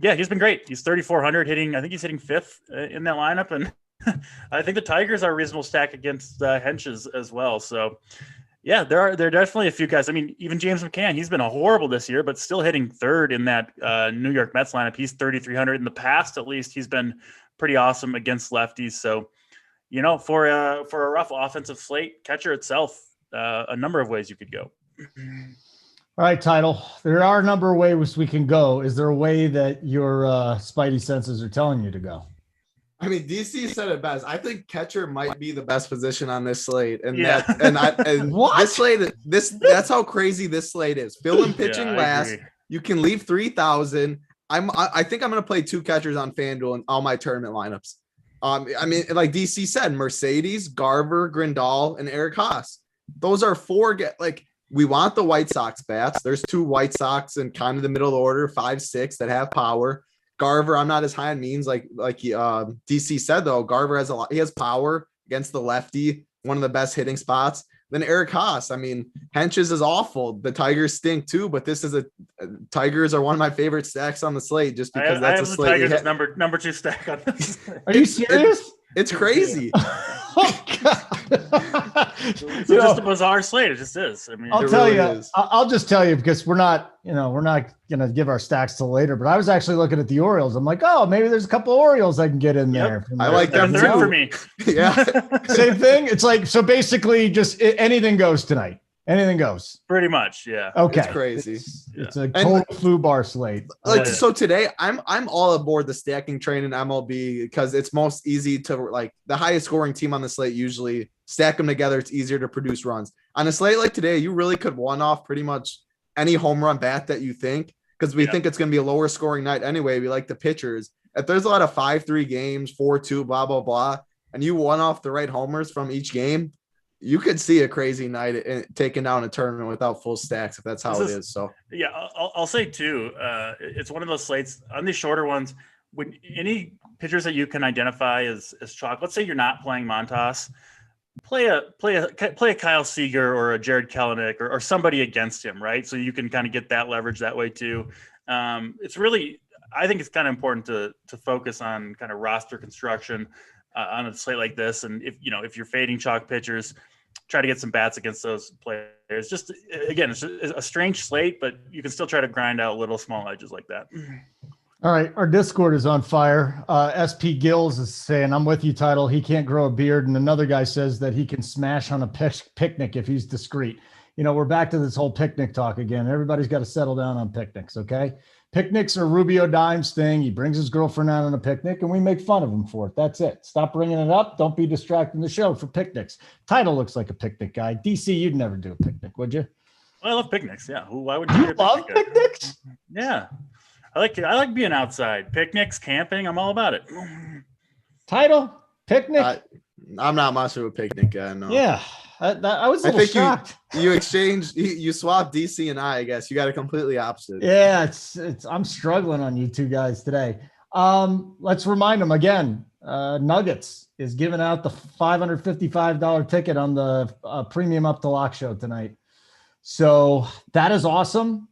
Yeah, he's been great. He's 3,400 hitting. I think he's hitting fifth in that lineup. And I think the Tigers are a reasonable stack against Henches as well. So yeah, there are definitely a few guys. Even James McCann, he's been horrible this year, but still hitting third in that New York Mets lineup. He's 3,300. In the past, at least, he's been pretty awesome against lefties. So, for a rough offensive slate, catcher itself, a number of ways you could go. All right, Title. There are a number of ways we can go. Is there a way that your spidey senses are telling you to go? DC said it best. I think catcher might be the best position on this slate, and What? This slate, that's how crazy this slate is. Fill in pitching last. Agree. You can leave 3,000. I think I'm going to play two catchers on FanDuel in all my tournament lineups. Like DC said, Mercedes, Garver, Grindal, and Eric Haase. Those are four. We want the White Sox bats. There's two White Sox in kind of the middle of the order, 5-6 that have power. Garver, I'm not as high on Means like DC said though. Garver has he has power against the lefty, one of the best hitting spots. Then Eric Haase. Henches is awful. The Tigers stink too, but this is Tigers are one of my favorite stacks on the slate just because that's a slate. Tigers is number two stack on this. Are you serious? It's crazy. Oh, God. It's just a bizarre slate. It just is. I'll tell you. I'll just tell you because we're not going to give our stacks till later. But I was actually looking at the Orioles. I'm like, oh, maybe there's a couple of Orioles I can get in there. I like them too. For me. Yeah. Same thing. It's so basically just anything goes tonight. Anything goes. Pretty much, yeah. Okay. It's crazy. It's a total foo bar slate. So today I'm all aboard the stacking train in MLB because it's most easy to the highest scoring team on the slate usually stack them together. It's easier to produce runs. On a slate like today, you really could one off pretty much any home run bat that you think because we think it's going to be a lower scoring night anyway. We like the pitchers. If there's a lot of 5-3 games, 4-2, blah, blah, blah, and you one off the right homers from each game, you could see a crazy night taking down a tournament without full stacks if that's how it is. So yeah, I'll say too, it's one of those slates on these shorter ones. When any pitchers that you can identify as chalk, let's say you're not playing Montas, play a Kyle Seager or a Jared Kelenic or somebody against him, right? So you can kind of get that leverage that way too. It's really, I think it's kind of important to focus on kind of roster construction on a slate like this. And if you're fading chalk pitchers, try to get some bats against those players. Just again, it's a strange slate, but you can still try to grind out little small edges like that. All right. Our Discord is on fire. SP Gills is saying, I'm with you, Title. He can't grow a beard. And another guy says that he can smash on a picnic if he's discreet. We're back to this whole picnic talk again. Everybody's got to settle down on picnics. Okay. Picnics are Rubio Dime's thing. He brings his girlfriend out on a picnic, and we make fun of him for it. That's it. Stop bringing it up. Don't be distracting the show for picnics. Title looks like a picnic guy. DC, you'd never do a picnic, would you? Well, I love picnics. Yeah. Why would you love picnics? Yeah. I like being outside. Picnics, camping. I'm all about it. Title, picnic. I'm not much of a picnic guy. No. Yeah. I was a little shocked. You swapped DC and I guess you got a completely opposite. Yeah, it's I'm struggling on you two guys today. Let's remind them again. Nuggets is giving out the $555 ticket on the Premium Up to Lock show tonight. So that is awesome.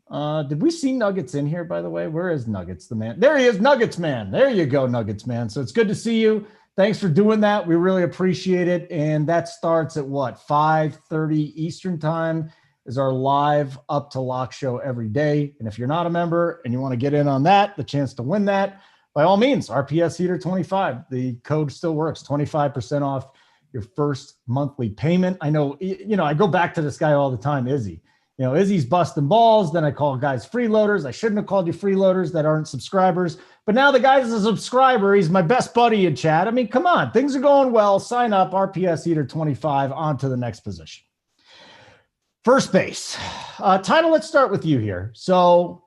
Did we see Nuggets in here, by the way? Where is Nuggets, the man? There he is, Nuggets man. There you go, Nuggets man. So it's good to see you. Thanks for doing that. We really appreciate it. And that starts at what? 5:30 Eastern time is our live Up to Lock show every day. And if you're not a member and you want to get in on that, the chance to win that, by all means, RPS Heater 25. The code still works, 25% off your first monthly payment. I know, I go back to this guy all the time, Izzy. Izzy's busting balls. Then I call guys freeloaders. I shouldn't have called you freeloaders that aren't subscribers. But now the guy's a subscriber. He's my best buddy in chat. I mean, come on. Things are going well. Sign up, RPS Heater 25, on to the next position. First base. Title, let's start with you here. So,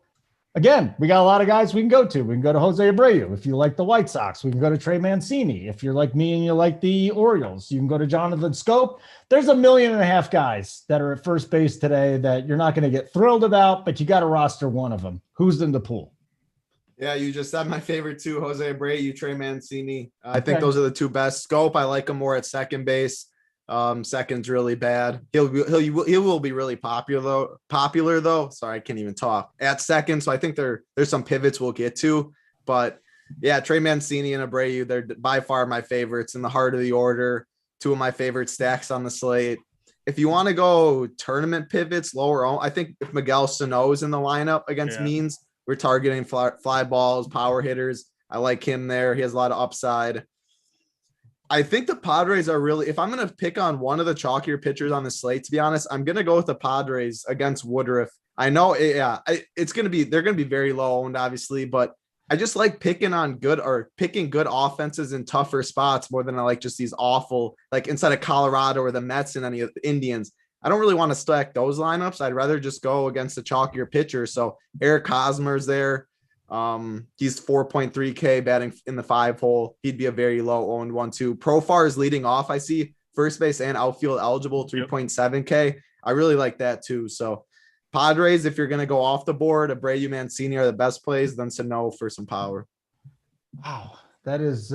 again, we got a lot of guys we can go to. We can go to Jose Abreu. If you like the White Sox, we can go to Trey Mancini. If you're like me and you like the Orioles, you can go to Jonathan Scope. There's 1.5 million guys that are at first base today that you're not going to get thrilled about, but you got to roster one of them. Who's in the pool? Yeah, you just said my favorite two, Jose Abreu, Trey Mancini. I think those are the two best. Scope, I like him more at second base. Second's really bad. He will be really popular though. Sorry, I can't even talk at second. So I think there's some pivots we'll get to, but yeah, Trey Mancini and Abreu, they're by far my favorites in the heart of the order. Two of my favorite stacks on the slate. If you want to go tournament pivots, lower on, I think if Miguel Sano is in the lineup against Means, we're targeting fly balls, power hitters. I like him there. He has a lot of upside. I think the Padres are really, if I'm going to pick on one of the chalkier pitchers on the slate, to be honest, I'm going to go with the Padres against Woodruff. I know, they're going to be very low owned, obviously, but I just like picking good offenses in tougher spots more than I like just these awful, like inside of Colorado or the Mets and any of the Indians. I don't really want to stack those lineups. I'd rather just go against the chalkier pitcher. So Eric Hosmer's there. He's 4.3K batting in the 5 hole. He'd be a very low owned one too. Profar is leading off. I see first base and outfield eligible, 3.7K. I really like that too. So Padres, if you're going to go off the board, Abreu, Mancini are the best plays, then Sano for some power. Wow. That is,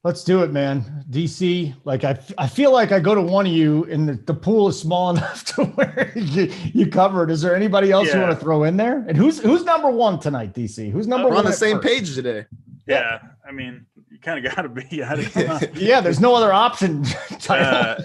let's do it, man. DC, like I feel like I go to one of you and the pool is small enough to where you covered. Is there anybody else you want to throw in there? And who's number one tonight, DC? Who's number one? We're on the same page today. Yeah. I mean, you kind of got to be. Yeah, there's no other option. No,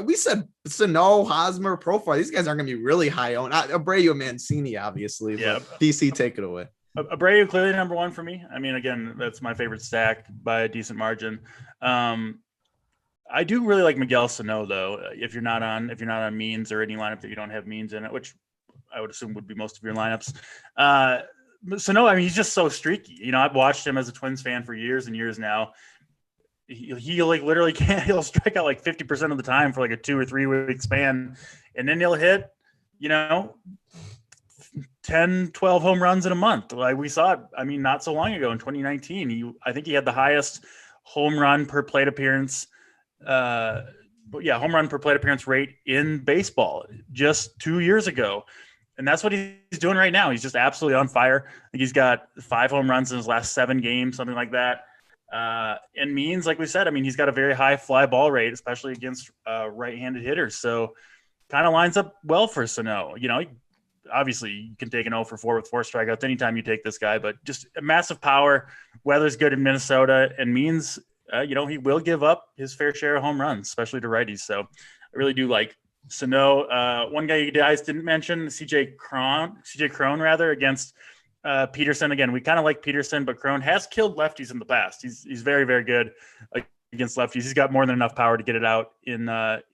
we said Sano, Hosmer, Profile. These guys aren't going to be really high owned. Abreu, Mancini, obviously. Yeah. DC, take it away. Abreu clearly number one for me. I mean, again, that's my favorite stack by a decent margin. I do really like Miguel Sano though. If you're not on Means or any lineup that you don't have Means in it, which I would assume would be most of your lineups. Sano, I mean, he's just so streaky. I've watched him as a Twins fan for years and years now. He like literally can't. He'll strike out like 50% of the time for like a 2 or 3 week span, and then he'll hit, 10, 12 home runs in a month. Like we saw it, I mean, not so long ago in 2019. I think he had the highest home run per plate appearance. Home run per plate appearance rate in baseball just 2 years ago. And that's what he's doing right now. He's just absolutely on fire. I think he's got 5 home runs in his last 7 games, something like that. And Means, like we said, I mean, he's got a very high fly ball rate, especially against right-handed hitters. So kind of lines up well for Sano. Obviously you can take an 0 for 4 with 4 strikeouts anytime you take this guy, but just a massive power. Weather's good in Minnesota, and Means, he will give up his fair share of home runs, especially to righties. So I really do like Sano. One guy you guys didn't mention, CJ Cron rather, against Peterson. Again, we kind of like Peterson, but Cron has killed lefties in the past. He's very, very good against lefties. He's got more than enough power to get it out in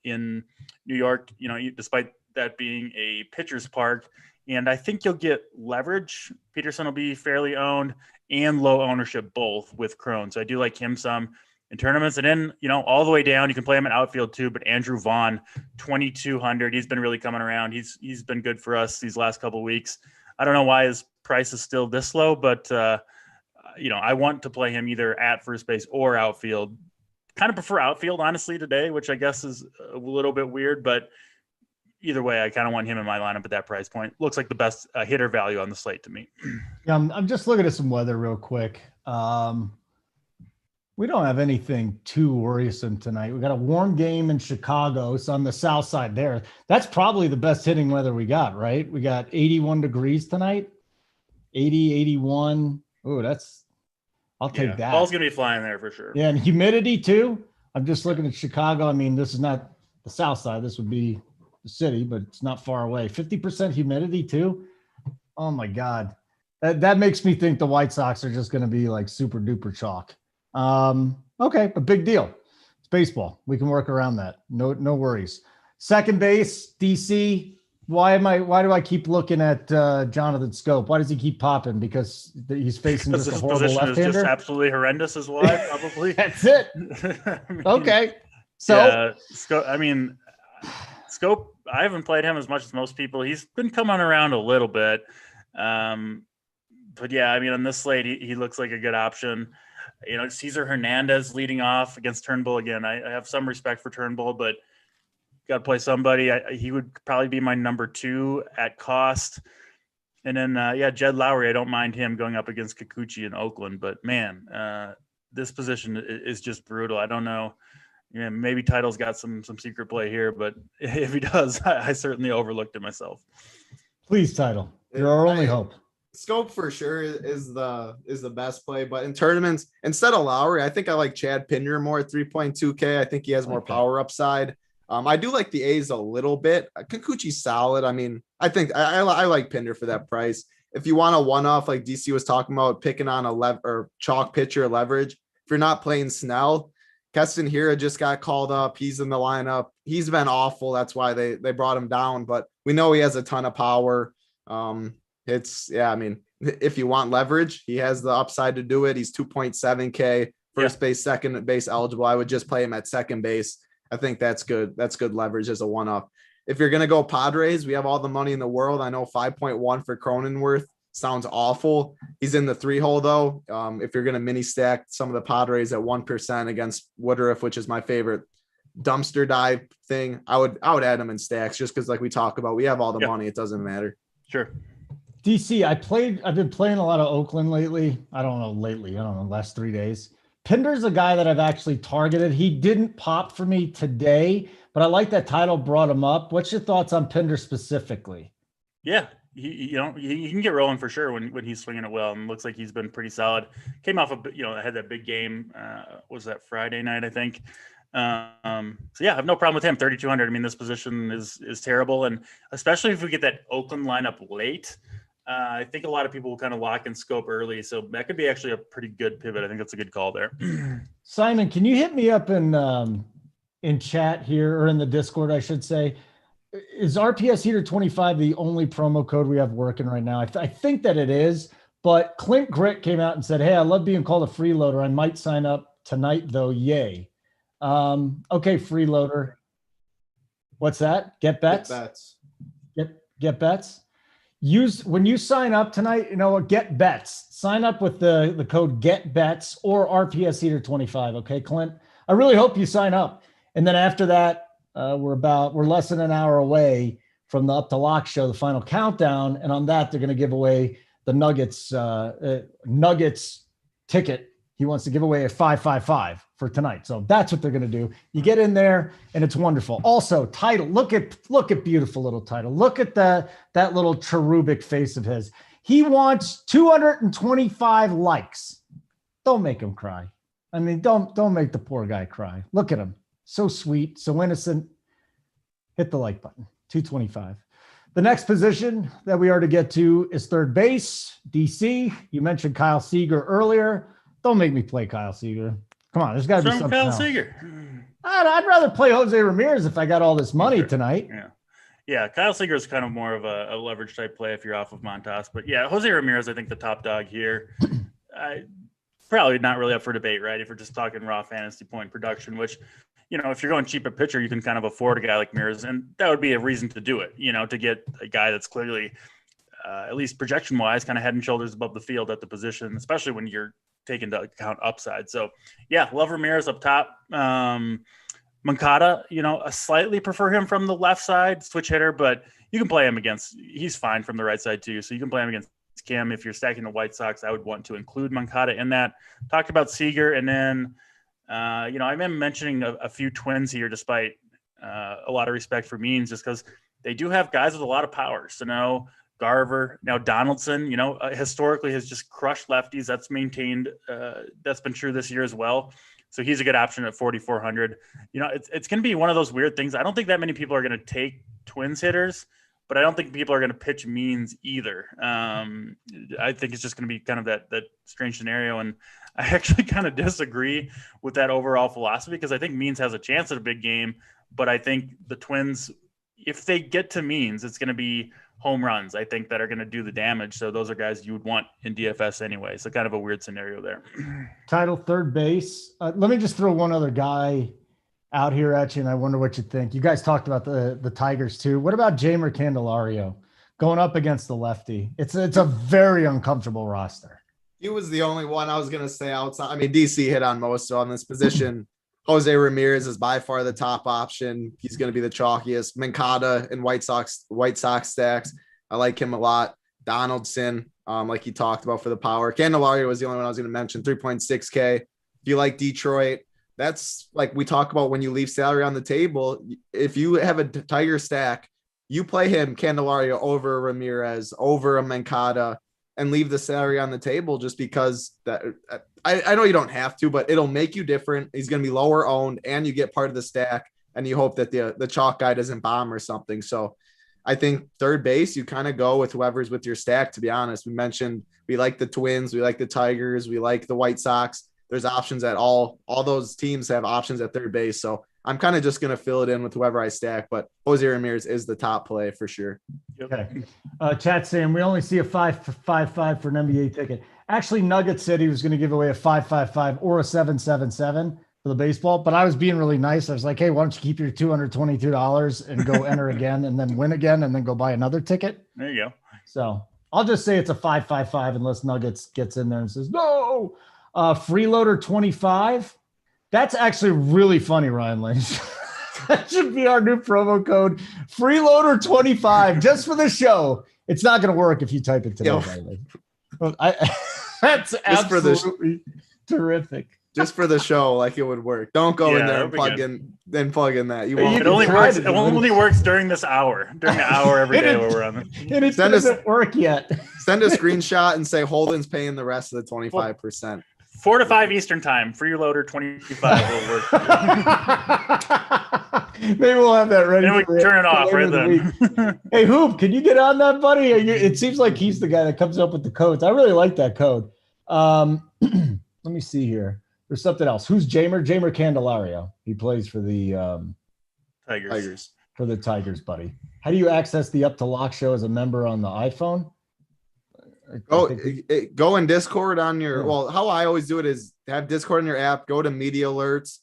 New York. Despite that being a pitcher's park, And I think you'll get leverage. Peterson will be fairly owned and low ownership both with Crone. So I do like him some in tournaments. And then, all the way down, you can play him in outfield too. But Andrew Vaughn, 2,200. He's been really coming around. He's been good for us these last couple of weeks. I don't know why his price is still this low, but I want to play him either at first base or outfield. Kind of prefer outfield, honestly, today, which I guess is a little bit weird, but either way, I kind of want him in my lineup at that price point. Looks like the best hitter value on the slate to me. Yeah, I'm just looking at some weather real quick. We don't have anything too worrisome tonight. We got a warm game in Chicago. So on the south side there, that's probably the best hitting weather we got, right? We got 81 degrees tonight, 80, 81. Oh, I'll take that. Ball's going to be flying there for sure. Yeah, and humidity too. I'm just looking at Chicago. I mean, this is not the south side. This would be the city, but it's not far away. 50% humidity too. Oh my God. That makes me think the White Sox are just going to be like super duper chalk. Okay, a big deal. It's baseball. We can work around that. No worries. Second base, DC. Why do I keep looking at Jonathan Scope? Why does he keep popping? Because he's facing just a horrible left-hander? Is just absolutely horrendous is why, probably. That's it. Okay. So yeah, Scope, I haven't played him as much as most people. He's been coming around a little bit. But yeah, on this slate, he looks like a good option. Cesar Hernandez leading off against Turnbull again. I have some respect for Turnbull, but got to play somebody. He would probably be my number 2 at cost. And then, Jed Lowry, I don't mind him going up against Kikuchi in Oakland. But, man, this position is just brutal. I don't know. Maybe Title's got some secret play here, but if he does, I certainly overlooked it myself. Please, Title. You're our only hope. Scope for sure is the best play, but in tournaments, instead of Lowry, I think I like Chad Pinder more at 3.2K. I think he has more power upside. I do like the A's a little bit. Kikuchi's solid. I think I like Pinder for that price. If you want a one-off, like DC was talking about, picking on a chalk pitcher leverage, if you're not playing Snell, Keston Hiura just got called up. He's in the lineup. He's been awful. That's why they brought him down, but we know he has a ton of power. If you want leverage, he has the upside to do it. He's 2.7K, first base, second base eligible. I would just play him at second base. I think that's good. That's good leverage as a one-off. If you're going to go Padres, we have all the money in the world. I know 5.1 for Cronenworth sounds awful. He's in the 3-hole though. If you're going to mini stack some of the Padres at 1% against Woodruff, which is my favorite dumpster dive thing, I would add him in stacks just because, like we talk about, we have all the money. It doesn't matter. Sure. DC, I've been playing a lot of Oakland lately. I don't know, last 3 days. Pinder's a guy that I've actually targeted. He didn't pop for me today, but I like that Title brought him up. What's your thoughts on Pinder specifically? Yeah, he can get rolling for sure when he's swinging it well, and looks like he's been pretty solid. Came off had that big game. Was that Friday night, I think? So yeah, I have no problem with him. 3,200. This position is terrible, and especially if we get that Oakland lineup late. I think a lot of people will kind of lock in Scope early, so that could be actually a pretty good pivot. I think that's a good call there. Simon, can you hit me up in chat here, or in the Discord, I should say? Is RPS Heater 25 the only promo code we have working right now? I think that it is, but Clint Grit came out and said, "Hey, I love being called a freeloader. I might sign up tonight though. Yay." Okay, freeloader. What's that? Get bets. Get bets. When you sign up tonight, get bets. Sign up with the code get bets or RPS Heater 25. Okay, Clint. I really hope you sign up. And then after that, we're less than an hour away from the Up to Lock show, the final countdown, and on that they're going to give away the Nuggets ticket. He wants to give away a 555 for tonight. So that's what they're going to do. You get in there and it's wonderful. Also, Title, look at beautiful little Title. Look at that little cherubic face of his. He wants 225 likes. Don't make him cry. Don't make the poor guy cry. Look at him. So sweet, so innocent. Hit the like button. 225. The next position that we are to get to is third base. DC, you mentioned Kyle Seager earlier. Don't make me play Kyle Seager. Come on, there's got to be something Kyle else. Seager. I'd rather play Jose Ramirez if I got all this money tonight. Yeah, Kyle Seager is kind of more of a leverage type play if you're off of Montas. But yeah, Jose Ramirez, I think the top dog here. Probably not really up for debate, right? If we're just talking raw fantasy point production, which, if you're going cheap at pitcher, you can kind of afford a guy like Ramirez, and that would be a reason to do it, to get a guy that's clearly, at least projection-wise, kind of head and shoulders above the field at the position, especially when you're taking into account upside. So, yeah, love Ramirez up top. Moncada, I slightly prefer him from the left side, switch hitter, but you can play him he's fine from the right side too. So you can play him against Kim. If you're stacking the White Sox, I would want to include Moncada in that. Talked about Seager, and then, I've been mentioning a few Twins here, despite a lot of respect for Means, just because they do have guys with a lot of power. So now Garver, now Donaldson, historically has just crushed lefties. That's maintained. That's been true this year as well. So he's a good option at 4,400. It's going to be one of those weird things. I don't think that many people are going to take Twins hitters, but I don't think people are going to pitch Means either. I think it's just going to be kind of that strange scenario. And I actually kind of disagree with that overall philosophy, because I think Means has a chance at a big game, but I think the Twins, if they get to Means, it's going to be home runs, I think, that are going to do the damage. So those are guys you would want in DFS anyway. So kind of a weird scenario there. Title third base. Let me just throw one other guy out here at you, and I wonder what you think. You guys talked about the Tigers too. What about Jamer Candelario going up against the lefty? It's a very uncomfortable roster. He was the only one I was going to say outside. I mean, DC hit on most on this position. Jose Ramirez is by far the top option. He's going to be the chalkiest. Moncada and White Sox stacks. I like him a lot. Donaldson, like he talked about for the power. Candelario was the only one I was going to mention, 3.6K. If you like Detroit, that's like we talk about when you leave salary on the table. If you have a Tiger stack, you play him, Candelario, over Ramirez, over a Moncada, and leave the salary on the table just because that I know you don't have to, but it'll make you different. He's going to be lower owned, and you get part of the stack, and you hope that the chalk guy doesn't bomb or something. So I think third base, you kind of go with whoever's with your stack, to be honest. We mentioned we like the Twins, we like the Tigers, we like the White Sox. There's options at all those teams have options at third base. So I'm kind of just going to fill it in with whoever I stack, but Jose Ramirez is the top play for sure. Okay. Chat saying we only see a 5.55 for an NBA ticket. Actually, Nuggets said he was going to give away a 5.55 or a 7.77 for the baseball, but I was being really nice. I was like, hey, why don't you keep your $222 and go enter again and then win again and then go buy another ticket? There you go. So I'll just say it's a 5.55 unless Nuggets gets in there and says, no. Freeloader 25. That's actually really funny, Ryan Lynch. That should be our new promo code. Freeloader 25 just for the show. It's not going to work if you type it today. That's absolutely terrific. Just for the show, like it would work. Don't go in there and plug in that. You won't. It only works during this hour. During the hour every day where we're on it. And it doesn't work yet. Send a screenshot and say Holden's paying the rest of the 25%. 4 to 5 Eastern time. Freeloader 25 will work. Maybe we'll have that ready. Then we can turn it off right then. Hey, Hoop, can you get on that, buddy? It seems like he's the guy that comes up with the codes. I really like that code. Let me see here. There's something else. Who's Jamer? Jamer Candelario. He plays for the Tigers. For the Tigers, buddy. How do you access the Up to Lock show as a member on the iPhone? Go in Discord on your. Well, how I always do it is have Discord in your app. Go to media alerts.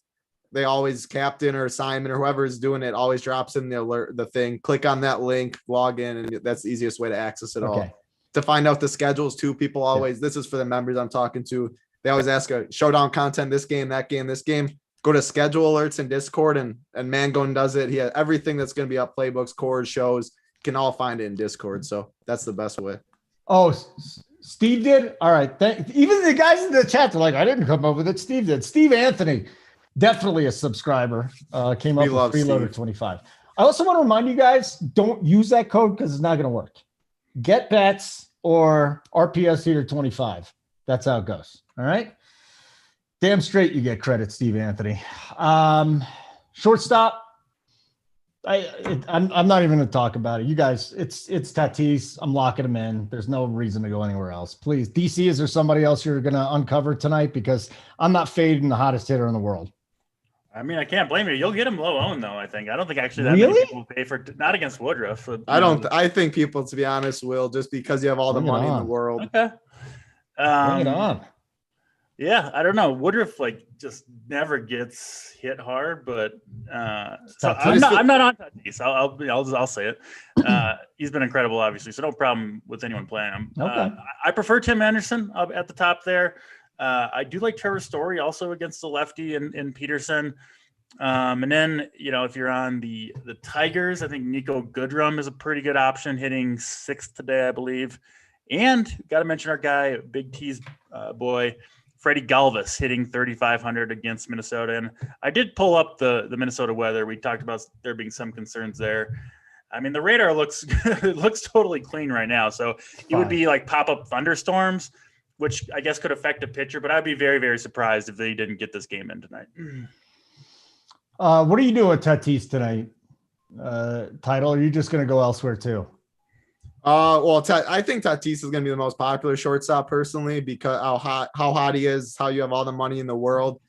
They always Captain or Simon or whoever is doing it always drops in the alert, the thing. Click on that link, log in, and that's the easiest way to access it all. To find out the schedules too, people always. This is for the members I'm talking to. They always ask a Showdown content, this game, that game, this game. Go to schedule alerts in Discord, and Mangone does it. He has everything that's going to be up, playbooks, chords, shows. You can all find it in Discord. So that's the best way. Oh, Steve did? All right. Even the guys in the chat are like, I didn't come up with it. Steve did. Steve Anthony, definitely a subscriber, came up with Freeloader 25. I also want to remind you guys, don't use that code because it's not going to work. Get bets or RPS Heater 25. That's how it goes. All right. Damn straight you get credit, Steve Anthony. Shortstop. I'm not even going to talk about it. You guys, it's Tatis. I'm locking him in. There's no reason to go anywhere else. Please, DC, is there somebody else you're going to uncover tonight? Because I'm not fading the hottest hitter in the world. I mean, I can't blame you. You'll get him low owned though. I don't think actually that many people will pay for not against Woodruff. So, I think people, to be honest, will just because you have all the money in the world. Okay. Bring it on. Yeah, I don't know. Woodruff just never gets hit hard, but so I'm not on Tatis. I'll say it. He's been incredible, obviously, so no problem with anyone playing him. Okay. I prefer Tim Anderson up at the top there. I do like Trevor Story also against the lefty and Peterson. And then, if you're on the Tigers, I think Nico Goodrum is a pretty good option, hitting 6th today, I believe. And got to mention our guy, Big T's boy, Freddie Galvis, hitting 3,500 against Minnesota. And I did pull up the Minnesota weather. We talked about there being some concerns there. I mean, the radar looks totally clean right now. So it would be like pop-up thunderstorms, which I guess could affect a pitcher. But I'd be very, very surprised if they didn't get this game in tonight. What are you doing with Tatis tonight? Title? Or are you just going to go elsewhere too? I think Tatis is going to be the most popular shortstop personally because how hot he is, how you have all the money in the world.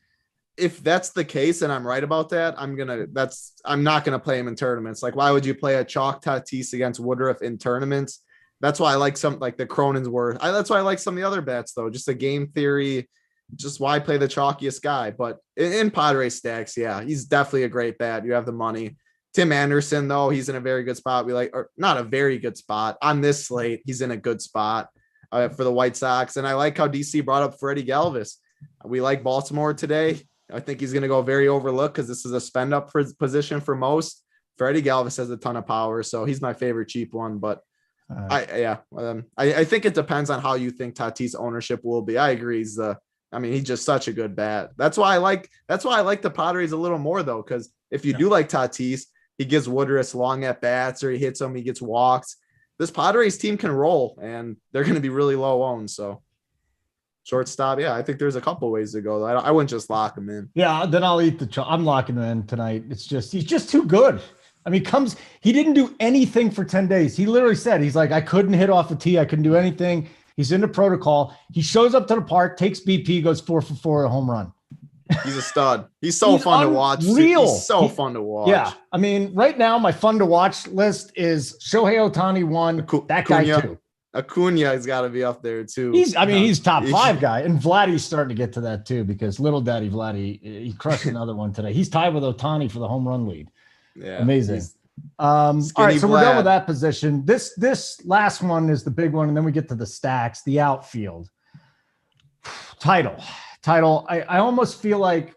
If that's the case and I'm right about that, I'm not going to play him in tournaments. Like, why would you play a chalk Tatis against Woodruff in tournaments? That's why I like some like the Cronenworth. That's why I like some of the other bets though. Just a game theory, just why play the chalkiest guy. But in Padres stacks, yeah, he's definitely a great bet. You have the money. Tim Anderson, though, he's in a very good spot. Or not a very good spot on this slate. He's in a good spot for the White Sox. And I like how DC brought up Freddie Galvis. We like Baltimore today. I think he's going to go very overlooked because this is a spend up position for most. Freddie Galvis has a ton of power, so he's my favorite cheap one. But I think it depends on how you think Tatis ownership will be. I agree. He's just such a good bat. That's why I like the Padres a little more though, because if you do like Tatis, he gives Woodruff long at bats or he hits him, he gets walks. This Padres team can roll and they're going to be really low owned. So shortstop, yeah, I think there's a couple ways to go. I wouldn't just lock him in. Yeah, then I'll eat I'm locking him in tonight. He's just too good. I mean, he didn't do anything for 10 days. He literally said, he's like, I couldn't hit off a tee. I couldn't do anything. He's in the protocol. He shows up to the park, takes BP, goes 4 for 4, a home run. He's a stud. He's fun to watch. He's so fun to watch. Yeah. I mean, right now, my fun to watch list is Shohei Ohtani 1, that guy 2. Acuna has got to be up there too. He's top 5 guy. And Vladdy's starting to get to that too, because little daddy Vladdy, he crushed another one today. He's tied with Ohtani for the home run lead. Yeah. Amazing. All right. So we're done with that position. This last one is the big one. And then we get to the stacks, the outfield title. I almost feel like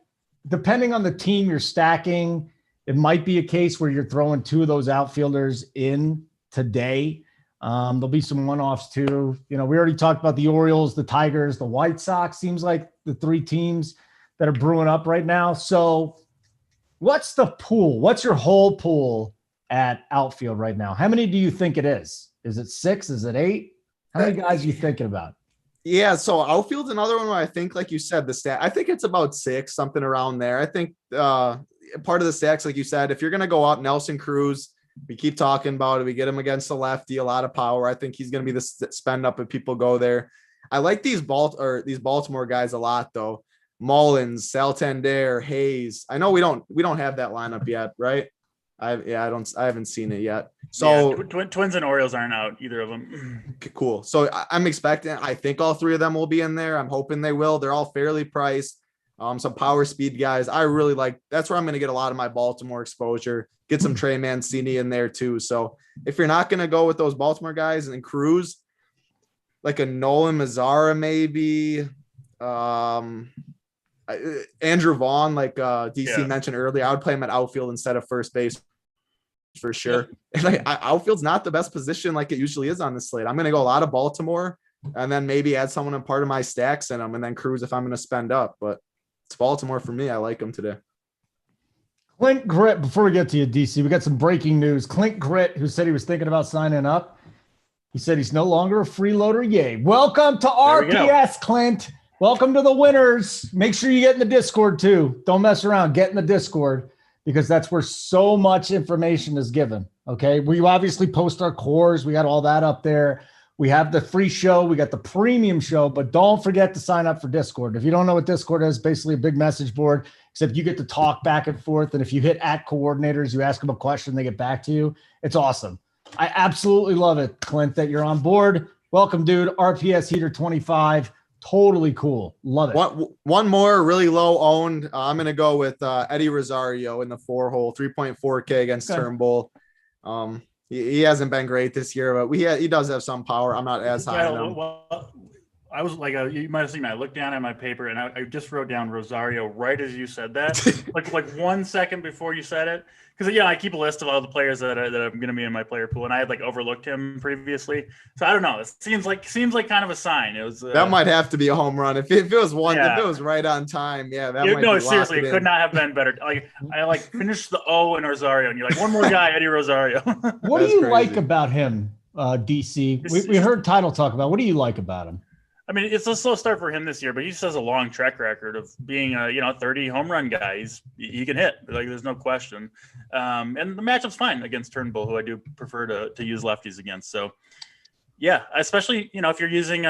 depending on the team you're stacking, it might be a case where you're throwing 2 of those outfielders in today. There'll be some one-offs too. We already talked about the Orioles, the Tigers, the White Sox. Seems like the 3 teams that are brewing up right now. So what's the pool? What's your whole pool at outfield right now? How many do you think it is? Is it 6? Is it 8? How many guys are you thinking about? Yeah, so outfield's another one where I think, like you said, the stat, I think it's about 6, something around there. I think part of the stacks, like you said, if you're going to go up Nelson Cruz, we keep talking about it. We get him against the lefty, a lot of power. I think he's going to be the spend up if people go there. I like these Baltimore guys a lot, though. Mullins, Santander, Hayes. I know we don't have that lineup yet, right? I haven't seen it yet. So Twins and Orioles aren't out, either of them. Cool. So I'm expecting, I think all 3 of them will be in there. I'm hoping they will. They're all fairly priced. Some power speed guys. I really like, that's where I'm going to get a lot of my Baltimore exposure, get some Trey Mancini in there too. So if you're not going to go with those Baltimore guys and Cruz, like a Nolan Mazzara, maybe, Andrew Vaughn, like DC mentioned earlier, I would play him at outfield instead of first base for sure. And outfield's not the best position like it usually is on this slate. I'm going to go a lot of Baltimore and then maybe add someone in part of my stacks in them and then Cruz if I'm going to spend up. But it's Baltimore for me. I like them today. Clint Gritt, before we get to you, DC, we got some breaking news. Clint Gritt, who said he was thinking about signing up, he said he's no longer a freeloader. Yay. Welcome to RPS, Clint. Welcome to the winners. Make sure you get in the Discord too. Don't mess around. Get in the Discord because that's where so much information is given. Okay. We obviously post our cores. We got all that up there. We have the free show. We got the premium show, but don't forget to sign up for Discord. If you don't know what Discord is, basically a big message board, except you get to talk back and forth. And if you hit @coordinators, you ask them a question, they get back to you. It's awesome. I absolutely love it, Clint, that you're on board. Welcome, dude. RPS Heater 25. Totally cool. Love it. One more really low owned. I'm going to go with Eddie Rosario in the 4-hole, 3.4K against Turnbull. He hasn't been great this year, but he does have some power. I'm not as high on him. Well, I was like, you might have seen me. I looked down at my paper and I just wrote down Rosario right as you said that, like 1 second before you said it. Because I keep a list of all the players that I'm going to be in my player pool, and I had overlooked him previously. So I don't know. It seems like kind of a sign. It was that might have to be a home run if it was one. Yeah. If it was right on time, that might be seriously, it could not have been better. I finished the O in Rosario, and you're like, one more guy, Eddie Rosario. What do you like about him, DC? We heard Title talk about. What do you like about him? I mean, it's a slow start for him this year, but he just has a long track record of being a 30 home run guy. He can hit, there's no question. And the matchup's fine against Turnbull, who I do prefer to use lefties against. So yeah, especially if you're using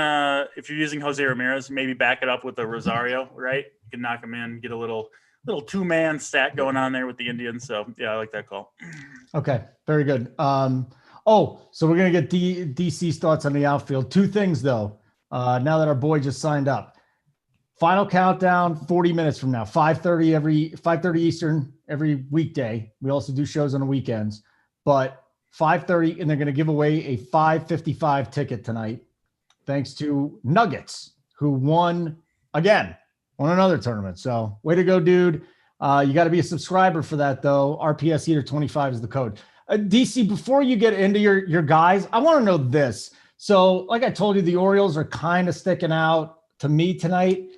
Jose Ramirez, maybe back it up with the Rosario, right? You can knock him in, get a little 2-man stack going on there with the Indians. So yeah, I like that call. Okay, very good. So we're gonna get DC's thoughts on the outfield. Two things though. Now that our boy just signed up, final countdown 40 minutes from now, 5:30 Eastern every weekday. We also do shows on the weekends, but 5:30, and they're going to give away a 555 ticket tonight, thanks to Nuggets, who won another tournament. So way to go, dude. You got to be a subscriber for that though. RPS Heater 25 is the code. DC, before you get into your guys, I want to know this. So, like I told you, the Orioles are kind of sticking out to me tonight.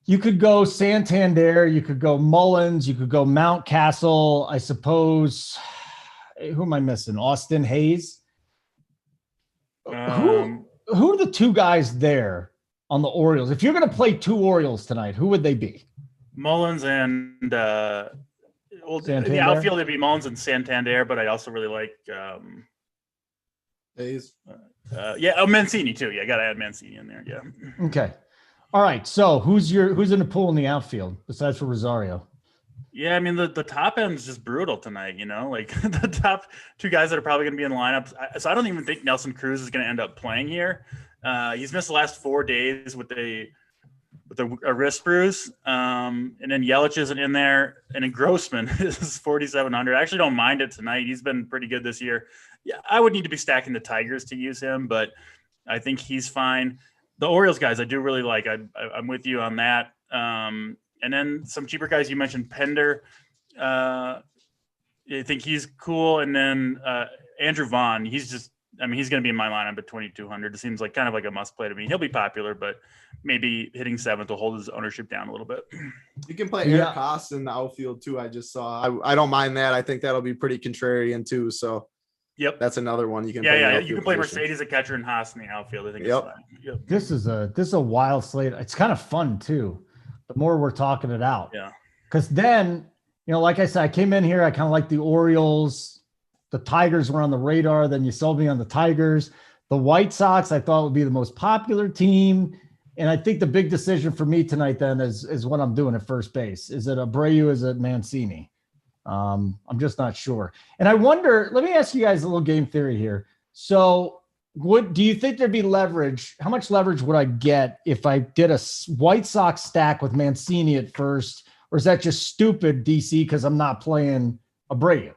You could go Santander, you could go Mullins, you could go Mountcastle. I suppose. Who am I missing? Austin Hayes. Who are the two guys there on the Orioles? If you're going to play two Orioles tonight, who would they be? Mullins and the outfield would be Mullins and Santander, but I also really like Hayes. Mancini too. Yeah, I gotta add Mancini in there. Yeah. Okay. All right. So who's in the pool in the outfield besides for Rosario? Yeah, I mean the top end's just brutal tonight. The top two guys that are probably gonna be in the lineup. So I don't even think Nelson Cruz is gonna end up playing here. He's missed the last 4 days with a wrist bruise. And then Yelich isn't in there, and then Grossman is 4,700. I actually don't mind it tonight. He's been pretty good this year. Yeah, I would need to be stacking the Tigers to use him, but I think he's fine. The Orioles guys, I do really like. I'm with you on that. And then some cheaper guys you mentioned, Pender. I think he's cool. And then Andrew Vaughn. He's going to be in my lineup at 2,200. It seems like kind of like a must play to me. He'll be popular, but maybe hitting 7th will hold his ownership down a little bit. You can play Eric Haas in the outfield too. I just saw. I don't mind that. I think that'll be pretty contrarian too. So. Yep, that's another one you can. Yeah. You can play Mercedes at catcher and Haas in the outfield. I think. It's fine. Yep. This is a wild slate. It's kind of fun too. The more we're talking it out. Yeah. Because then, like I said, I came in here. I kind of like the Orioles. The Tigers were on the radar. Then you sold me on the Tigers. The White Sox, I thought would be the most popular team. And I think the big decision for me tonight then is what I'm doing at first base. Is it Abreu? Is it Mancini? I'm just not sure. And I wonder, let me ask you guys a little game theory here. So do you think there'd be leverage? How much leverage would I get if I did a White Sox stack with Mancini at first? Or is that just stupid, DC, because I'm not playing Abreu?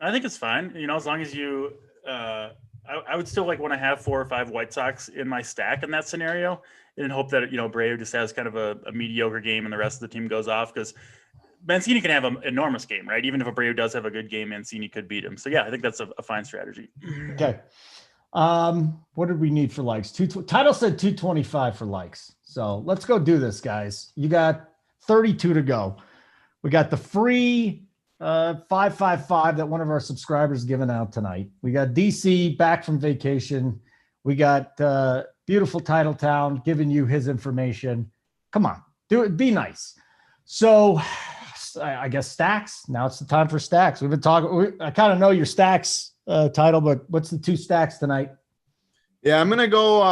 I think it's fine. As long as you I would still want to have 4 or 5 White Sox in my stack in that scenario and hope that, Abreu just has kind of a mediocre game and the rest of the team goes off, because Mancini can have an enormous game, right? Even if Abreu does have a good game, Mancini could beat him. So yeah, I think that's a fine strategy. Okay. What did we need for likes? Title said 225 for likes. So let's go do this, guys. You got 32 to go. We got the free 555 that one of our subscribers given out tonight. We got DC back from vacation. We got beautiful Title Town giving you his information. Come on, do it. Be nice. So I guess stacks. Now it's the time for stacks. We've been talking. I kind of know your stacks title, but what's the 2 stacks tonight? Yeah, I'm gonna go.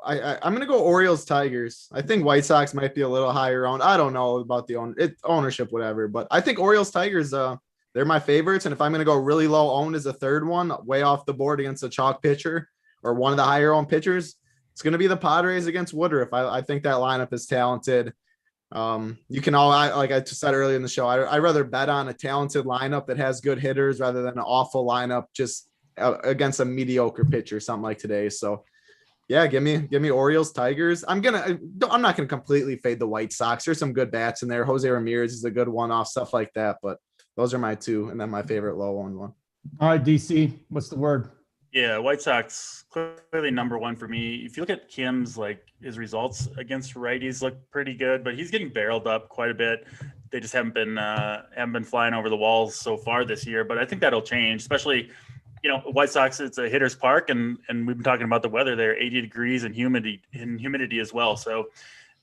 I'm gonna go Orioles Tigers. I think White Sox might be a little higher owned. I don't know about the ownership, whatever, but I think Orioles Tigers. They're my favorites, and if I'm gonna go really low owned as a third one, way off the board against a chalk pitcher or one of the higher owned pitchers, it's gonna be the Padres against Woodruff. I think that lineup is talented. You can like I just said earlier in the show, I'd rather bet on a talented lineup that has good hitters rather than an awful lineup just against a mediocre pitcher, something like today. So yeah, give me Orioles, Tigers. I'm not gonna completely fade the White Sox. There's some good bats in there. Jose Ramirez is a good one-off, stuff like that. But those are my two, and then my favorite low-owned one. All right, DC, what's the word? Yeah, White Sox clearly number one for me. If you look at Kim's, like, his results against righties look pretty good, but he's getting barreled up quite a bit. They just haven't been flying over the walls so far this year, but I think that'll change, especially, White Sox, it's a hitter's park, and we've been talking about the weather there, 80 degrees and humidity as well. So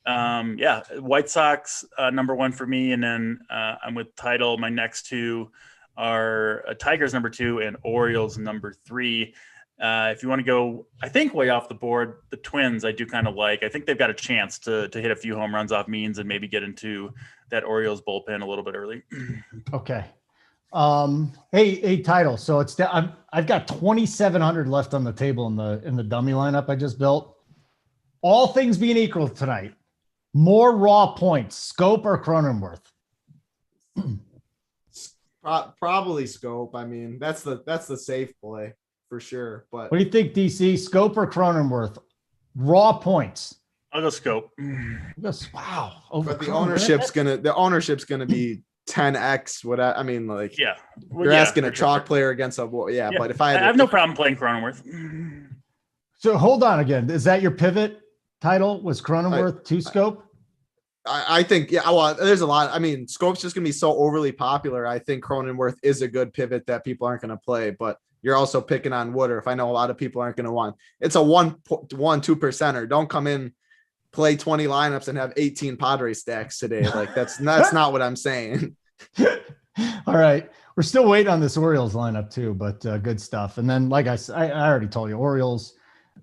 White Sox number one for me, and then I'm with Title. My next two are Tigers number two and Orioles number three. If you want to go, I think way off the board, the Twins I do kind of like. I think they've got a chance to hit a few home runs off Means and maybe get into that Orioles bullpen a little bit early. Okay. Hey, Title. So I've got 2,700 left on the table in the dummy lineup I just built. All things being equal tonight, more raw points, Scope or Cronenworth? Probably Scope. I mean, that's the safe play for sure. But what do you think, DC? Scope or Cronenworth? Raw points. I'll go Scope. Wow. But the ownership's gonna be 10x. You're asking a chalk player against a But if I have no problem playing Cronenworth. So hold on again. Is that your pivot Title? Was Cronenworth to Scope? I think, there's a lot. I mean, Scope's just going to be so overly popular. I think Cronenworth is a good pivot that people aren't going to play, but you're also picking on Woodruff. I know a lot of people aren't going to want. It's a 2%er. Don't come in, play 20 lineups and have 18 Padres stacks today. Like that's not what I'm saying. All right. We're still waiting on this Orioles lineup too, but good stuff. And then, like I already told you, Orioles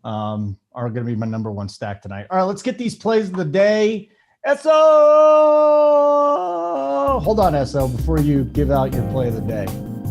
are going to be my number one stack tonight. All right, let's get these plays of the day. SO! Hold on, SO, before you give out your play of the day.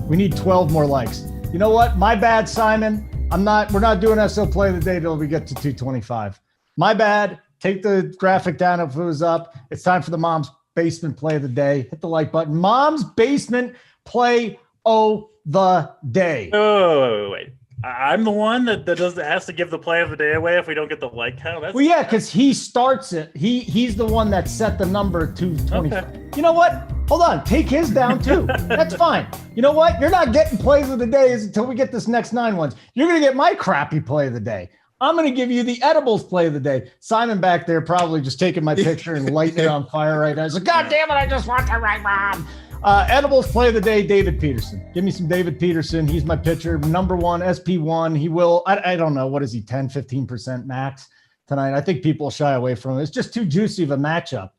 We need 12 more likes. You know what? My bad, Simon. We're not doing SO play of the day till we get to 225. My bad. Take the graphic down if it was up. It's time for the Mom's Basement play of the day. Hit the like button. Mom's Basement play of the day. Oh, wait. I'm the one that has to give the play of the day away if we don't get the like count. Because he starts it. He's the one that set the number to 25. Okay. You know what? Hold on. Take his down too. That's fine. You know what? You're not getting plays of the day until we get this next 9 ones. You're going to get my crappy play of the day. I'm going to give you the edibles play of the day. Simon back there probably just taking my picture and lighting it on fire right now. He's like, God damn it, I just want to write Mom. Edibles play of the day, David Peterson. Give me some David Peterson. He's my pitcher, number one, SP1. He will, I don't know, what is he, 10, 15% max tonight? I think people shy away from it. It's just too juicy of a matchup.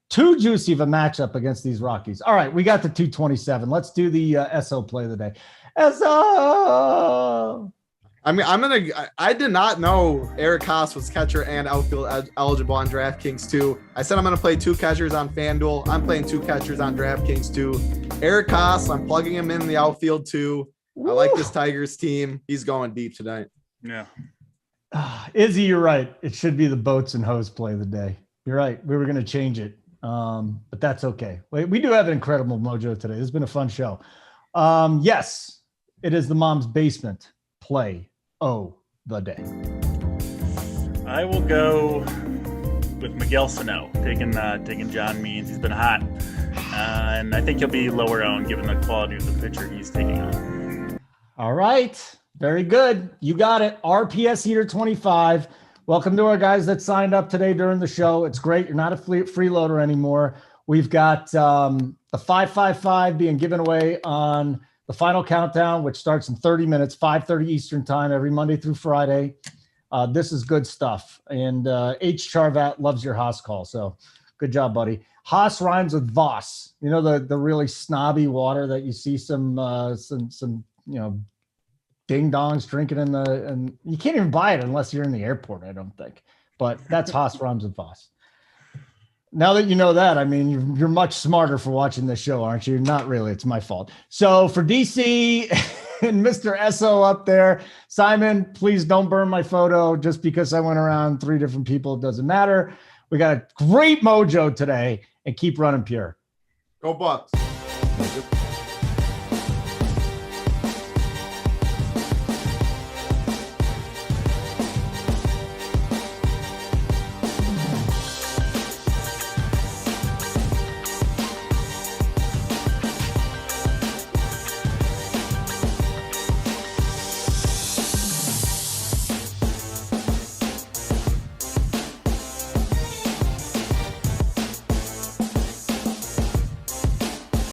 Too juicy of a matchup against these Rockies. All right, we got the 227. Let's do the SO play of the day. SO! I mean, I did not know Eric Haas was catcher and outfield eligible on DraftKings too. I said I'm going to play 2 catchers on FanDuel. I'm playing 2 catchers on DraftKings too. Eric Haas, I'm plugging him in the outfield too. I like this Tigers team. He's going deep tonight. Yeah. Izzy, you're right. It should be the boats and hose play of the day. You're right. We were going to change it, but that's okay. We do have an incredible mojo today. This has been a fun show. Yes, it is the Mom's Basement play the day. I will go with Miguel Sano, taking John Means. He's been hot, and I think he'll be lower owned given the quality of the pitcher he's taking on. All right, very good. You got it. RPS Heater 25. Welcome to our guys that signed up today during the show. It's great. You're not a freeloader anymore. We've got the 555 being given away on the final countdown, which starts in 30 minutes, 5:30 Eastern time, every Monday through Friday. This is good stuff. And H. Charvat loves your Haas call. So good job, buddy. Haas rhymes with Voss. You know, the really snobby water that you see some ding dongs drinking and you can't even buy it unless you're in the airport, I don't think. But that's Haas, Rams, and Voss. Now that you know that, I mean, you're much smarter for watching this show, aren't you? Not really. It's my fault. So for DC and Mr. SO up there, Simon, please don't burn my photo just because I went around 3 different people. It doesn't matter. We got a great mojo today, and keep running pure. Go Bucks.